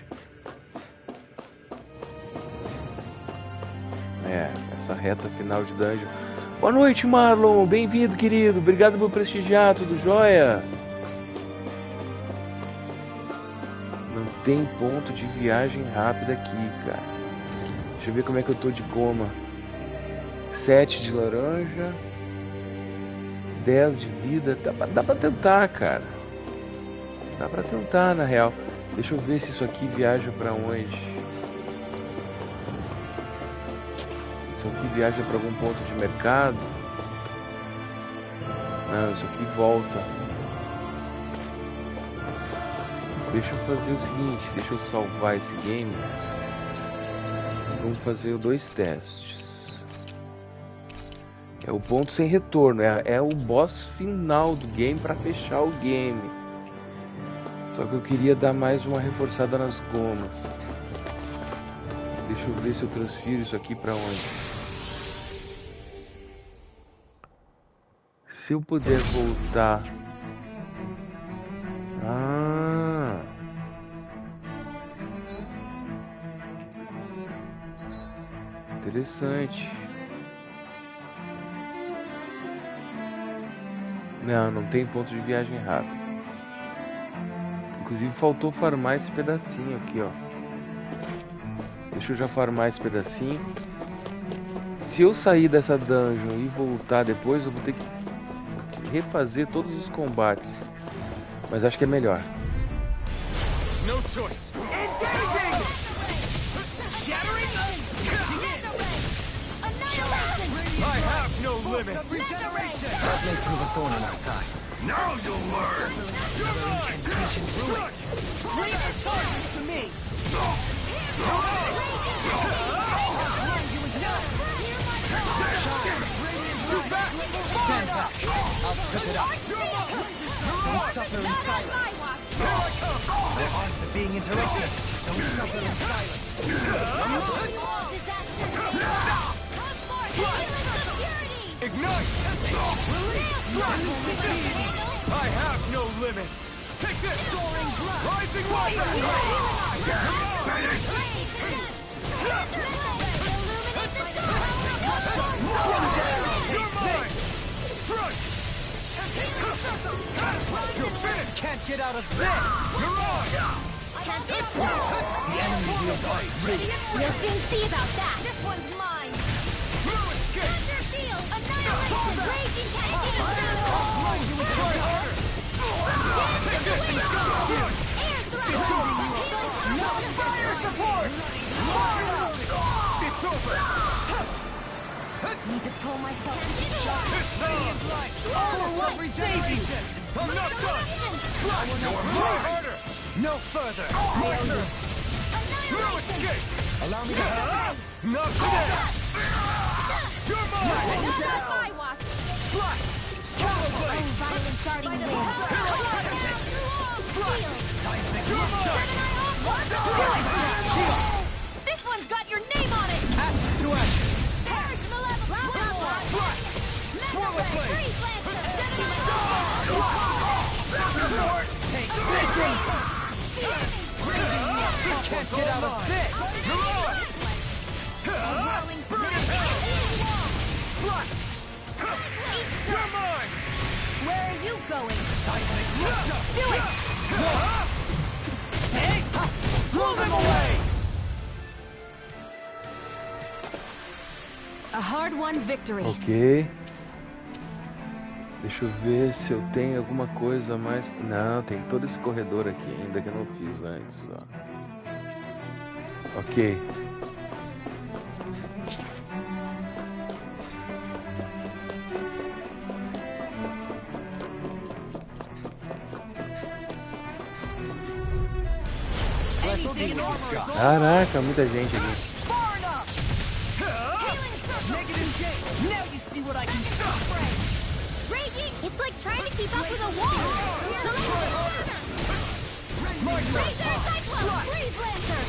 Essa reta final de dungeon. Boa noite, Marlon, bem-vindo, querido, obrigado por prestigiar, tudo jóia? Não tem ponto de viagem rápida aqui, cara. Deixa eu ver como é que eu tô de goma. 7 de laranja, 10 de vida, dá pra tentar, cara. Dá pra tentar, na real. Deixa eu ver se isso aqui viaja pra onde. Isso aqui viaja pra algum ponto de mercado. Não, isso aqui volta. Deixa eu fazer o seguinte, deixa eu salvar esse game. Vamos fazer 2 testes. É o ponto sem retorno, é o boss final do game para fechar o game. Só que eu queria dar mais uma reforçada nas gomas. Deixa eu ver se eu transfiro isso aqui para onde. Se eu puder voltar... Interessante. Não tem ponto de viagem rápido. Inclusive faltou farmar esse pedacinho aqui, ó. Deixa eu já farmar esse pedacinho. Se eu sair dessa dungeon e voltar depois, eu vou ter que refazer todos os combates. Mas acho que é melhor. No choice. I have no limits. That may prove a thorn in our side. Now you'll learn. You're mine. Leave the targets to me. Stand back. I'll trip it up. Don't suffer in silence. Our arts are being interrupted. Don't suffer in silence. Ignite! I have no limits. Take this! Soaring blast! Rising weapon! You're mine! Strike! You're finished! Can't get out of this. You're on! The enemy wields arts ready. We'll soon see about that. This one's mine. No escape! Annihilation! Raging can't get us Try harder! Take this! Air thrust! No fire support. It's over! Need to pull myself It's radiant light! Overwhelm regeneration. I'm not done! Try harder! No further. No escape! Allow me to... Not today! You're mine! Not my watch! Flash! Counterblade! Violent starting wave! You're mine! This one's got your name on it! Ashes to ashes. Purge malevolence! Flash! Swirl a blade! Freeze lancer! Take this. Can't get out of this. You're on! Burn in hell! Flash! You're mine! Where are you going? Do it. Blow them away. A hard-won victory. Ok. Deixa eu ver se eu tenho alguma coisa a mais. Não, tem todo esse corredor aqui ainda que eu não fiz antes, ó. Ok. Caraca, muita gente aqui. It's like trying to keep up with a wall. Freeze Lancer.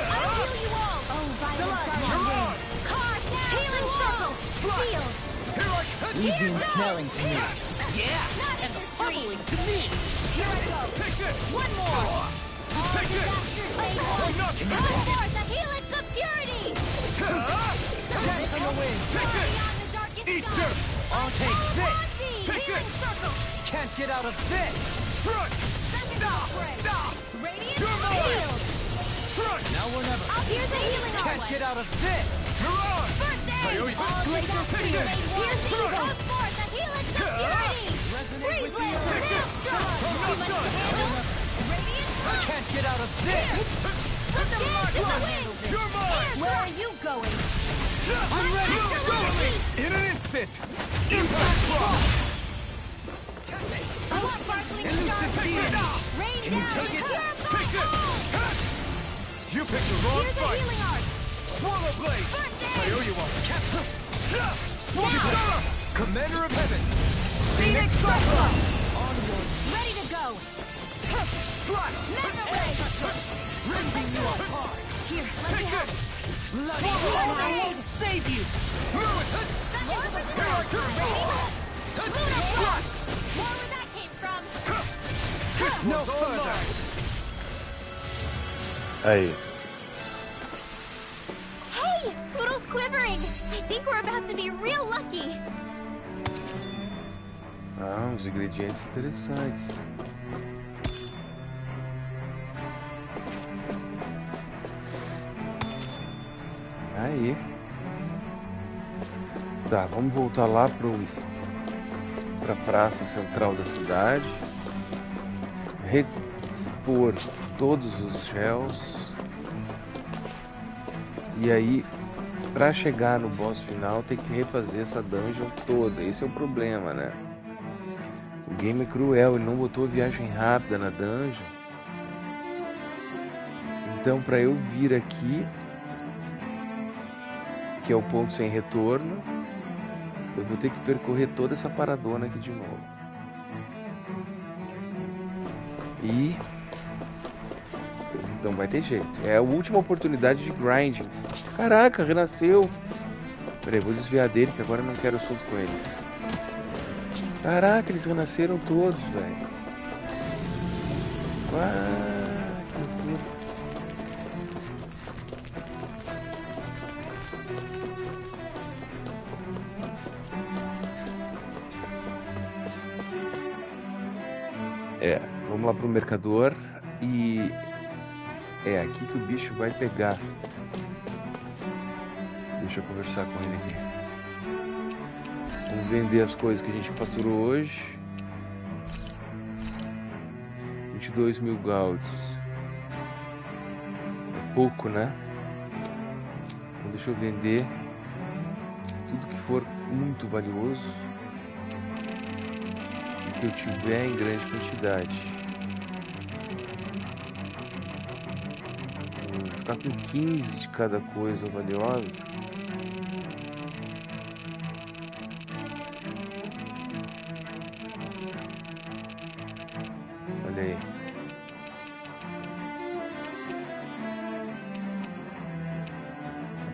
I'll heal you all. Oh, violence. Car, healing circle. Field. Easy and smelling to me. Yeah. And bubbling to me. Here I go. Take this. One more. All Take this. disasters made one. Go forth the helix of purity. Dance on the wind. Take this. Beyond the darkest Eat sky. dirt. I'll take this. Take this. Circle. Can't get out of this. Front. Radiant You're mine. shield. Front. Now or never. I'll pierce a healing Can't arc. get out of this. Mirage. First aid. All disasters made one. Pierce the forth the helix of purity. Freeze Lancer. I'm not done. Radiant Flash. Can't get out of this. Put the mark on the wind. You're mine. Where are you going? I'm ready. Go me. In an instant. Impact block. Oh, sparkling star. Take it. Rain Can you down. take it? Pure Take this. fire. You picked the wrong Here's a fight. healing arc. Swallow blade. First I aid. owe you one. Commander of Heaven. Phoenix Cyclone. Onward. Ready to go. Slap. Mega ray. Rending you apart. Here, let me Take help. this. Swallow I won't save you. More where that came from. No further. Aí. Hey, Poodle's quivering. I think we're about to be real lucky. Ah, uns ingredientes interessantes. Aí. Tá, vamos voltar lá pra praça central da cidade. Repor todos os shells. E aí, pra chegar no boss final, tem que refazer essa dungeon toda. Esse é o problema, né? O game é cruel, ele não botou viagem rápida na dungeon. Então, pra eu vir aqui, que é o ponto sem retorno, eu vou ter que percorrer toda essa paradona aqui de novo. E não vai ter jeito. É a última oportunidade de grinding. Caraca, renasceu. Peraí, vou desviar dele que agora eu não quero assunto com ele. Caraca, eles renasceram todos, velho. Ah, que loucura. É, vamos lá pro mercador e é aqui que o bicho vai pegar. Deixa eu conversar com ele aqui. Vamos vender as coisas que a gente faturou hoje. 22 mil golds. É pouco, né? Então deixa eu vender tudo que for muito valioso e que eu tiver em grande quantidade. Vou ficar com 15 de cada coisa valiosa. Olha aí.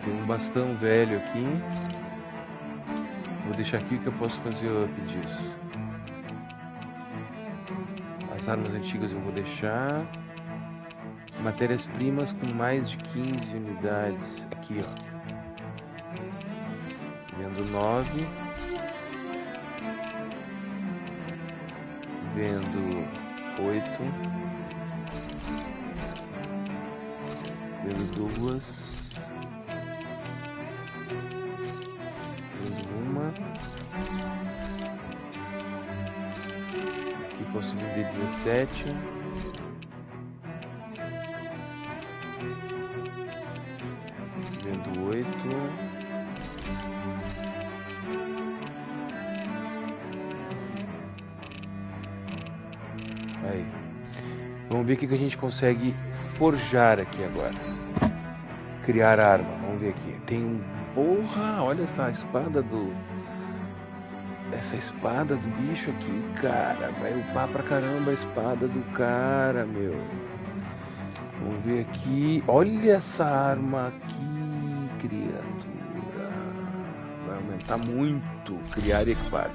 Tem um bastão velho aqui. Vou deixar aqui que eu posso fazer up disso. As armas antigas eu vou deixar. Matérias-primas com mais de 15 unidades. Aqui, ó. Vendo 9. Vendo 8. Vendo 2. Aqui posso vender 17. Vendo 8. Aí. Vamos ver o que a gente consegue forjar aqui agora. Criar arma, vamos ver aqui. Tem um... Porra, olha essa espada do... Essa espada do bicho aqui, cara. Vai upar pra caramba a espada do cara, meu. Vamos ver aqui. Olha essa arma aqui, criatura. Vai aumentar muito. Criar e equipar.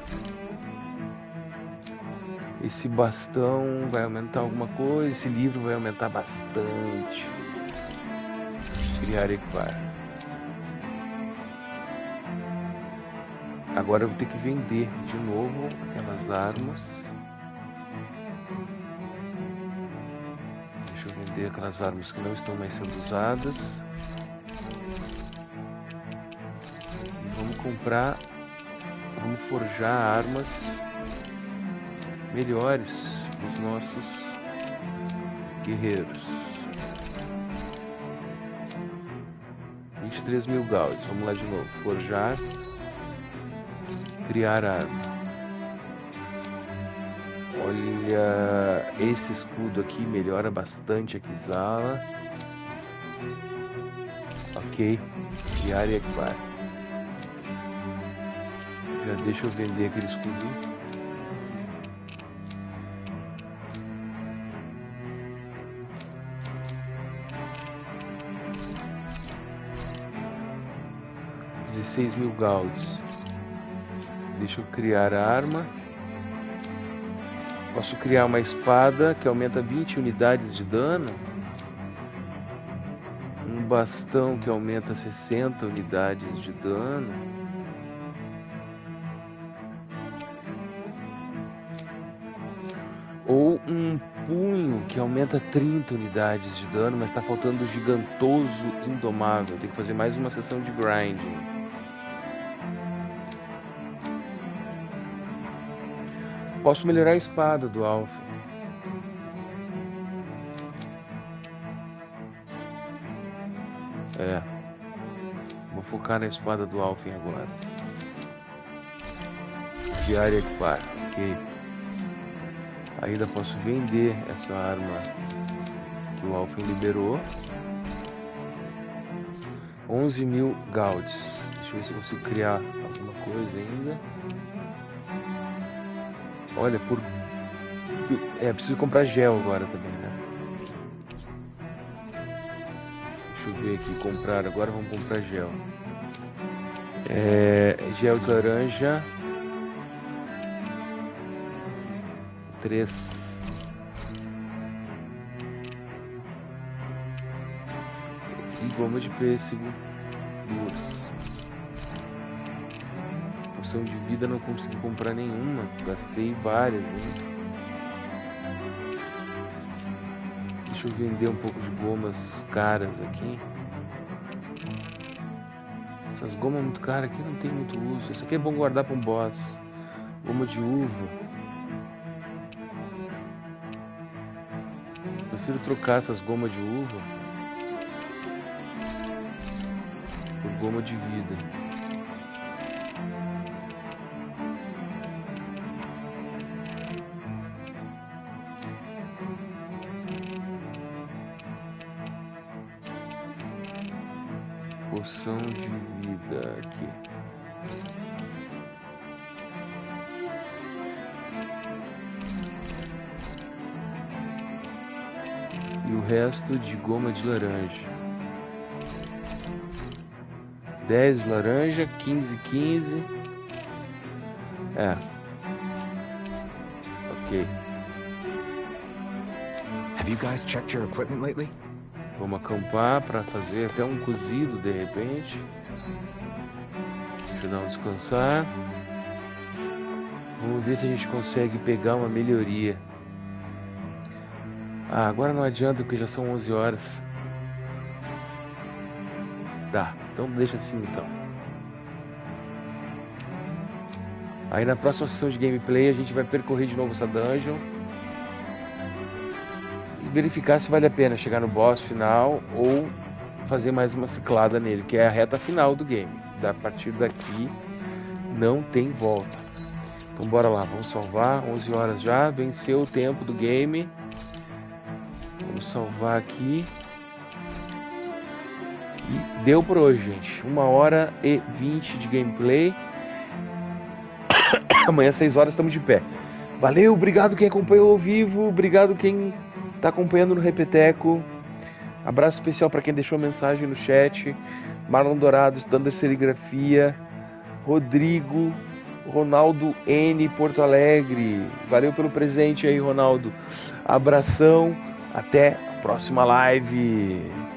Esse bastão vai aumentar alguma coisa. Esse livro vai aumentar bastante. Criar e equipar. Agora eu vou ter que vender de novo aquelas armas. Deixa eu vender aquelas armas que não estão mais sendo usadas. E vamos comprar, vamos forjar armas melhores para os nossos guerreiros. 23 mil gaudes, vamos lá de novo. Forjar. Criar arma. Olha, esse escudo aqui melhora bastante a Kizala. Ok. Criar e equipar. Já deixa eu vender aquele escudo. $16.000 gaudes. Deixa eu criar a arma. Posso criar uma espada que aumenta 20 unidades de dano. Um bastão que aumenta 60 unidades de dano. Ou um punho que aumenta 30 unidades de dano, mas está faltando o gigantoso indomável. Tem que fazer mais uma sessão de grinding. Posso melhorar a espada do Alpha. É. Vou focar na espada do Alpha agora. Diária equipar. Ok. Ainda posso vender essa arma que o Alpha liberou. 11.000 gaudes. Deixa eu ver se eu consigo criar alguma coisa ainda. Olha, por... preciso comprar gel agora também, né? Deixa eu ver aqui, comprar. Agora vamos comprar gel. Gel de laranja. 3. E goma de pêssego. 2. Poção de vida não consegui comprar nenhuma. Gastei várias, né? Deixa eu vender um pouco de gomas caras aqui. Essas gomas muito caras aqui não tem muito uso. Isso aqui é bom guardar para um boss. Goma de uva. Prefiro trocar essas gomas de uva por goma de vida. Poção de vida aqui. E o resto de goma de laranja. 10 de laranja, 15. Ok. Have you guys checked your equipment lately? Vamos acampar para fazer até um cozido de repente. Deixa eu dar um descansar. Vamos ver se a gente consegue pegar uma melhoria. Agora não adianta porque já são 11 horas. Tá, então deixa assim então. Aí na próxima sessão de gameplay a gente vai percorrer de novo essa dungeon. Verificar se vale a pena chegar no boss final ou fazer mais uma ciclada nele, que é a reta final do game. A partir daqui não tem volta. Então bora lá, vamos salvar. 11 horas já, venceu o tempo do game. salvar aqui. E deu por hoje, gente. 1h20 de gameplay. Amanhã, 6 horas, estamos de pé. Valeu, obrigado quem acompanhou ao vivo. Obrigado quem tá acompanhando no Repeteco. Abraço especial para quem deixou mensagem no chat. Marlon Dourado, estudando a serigrafia. Rodrigo, Ronaldo N, Porto Alegre. Valeu pelo presente aí, Ronaldo. Abração. Até a próxima live.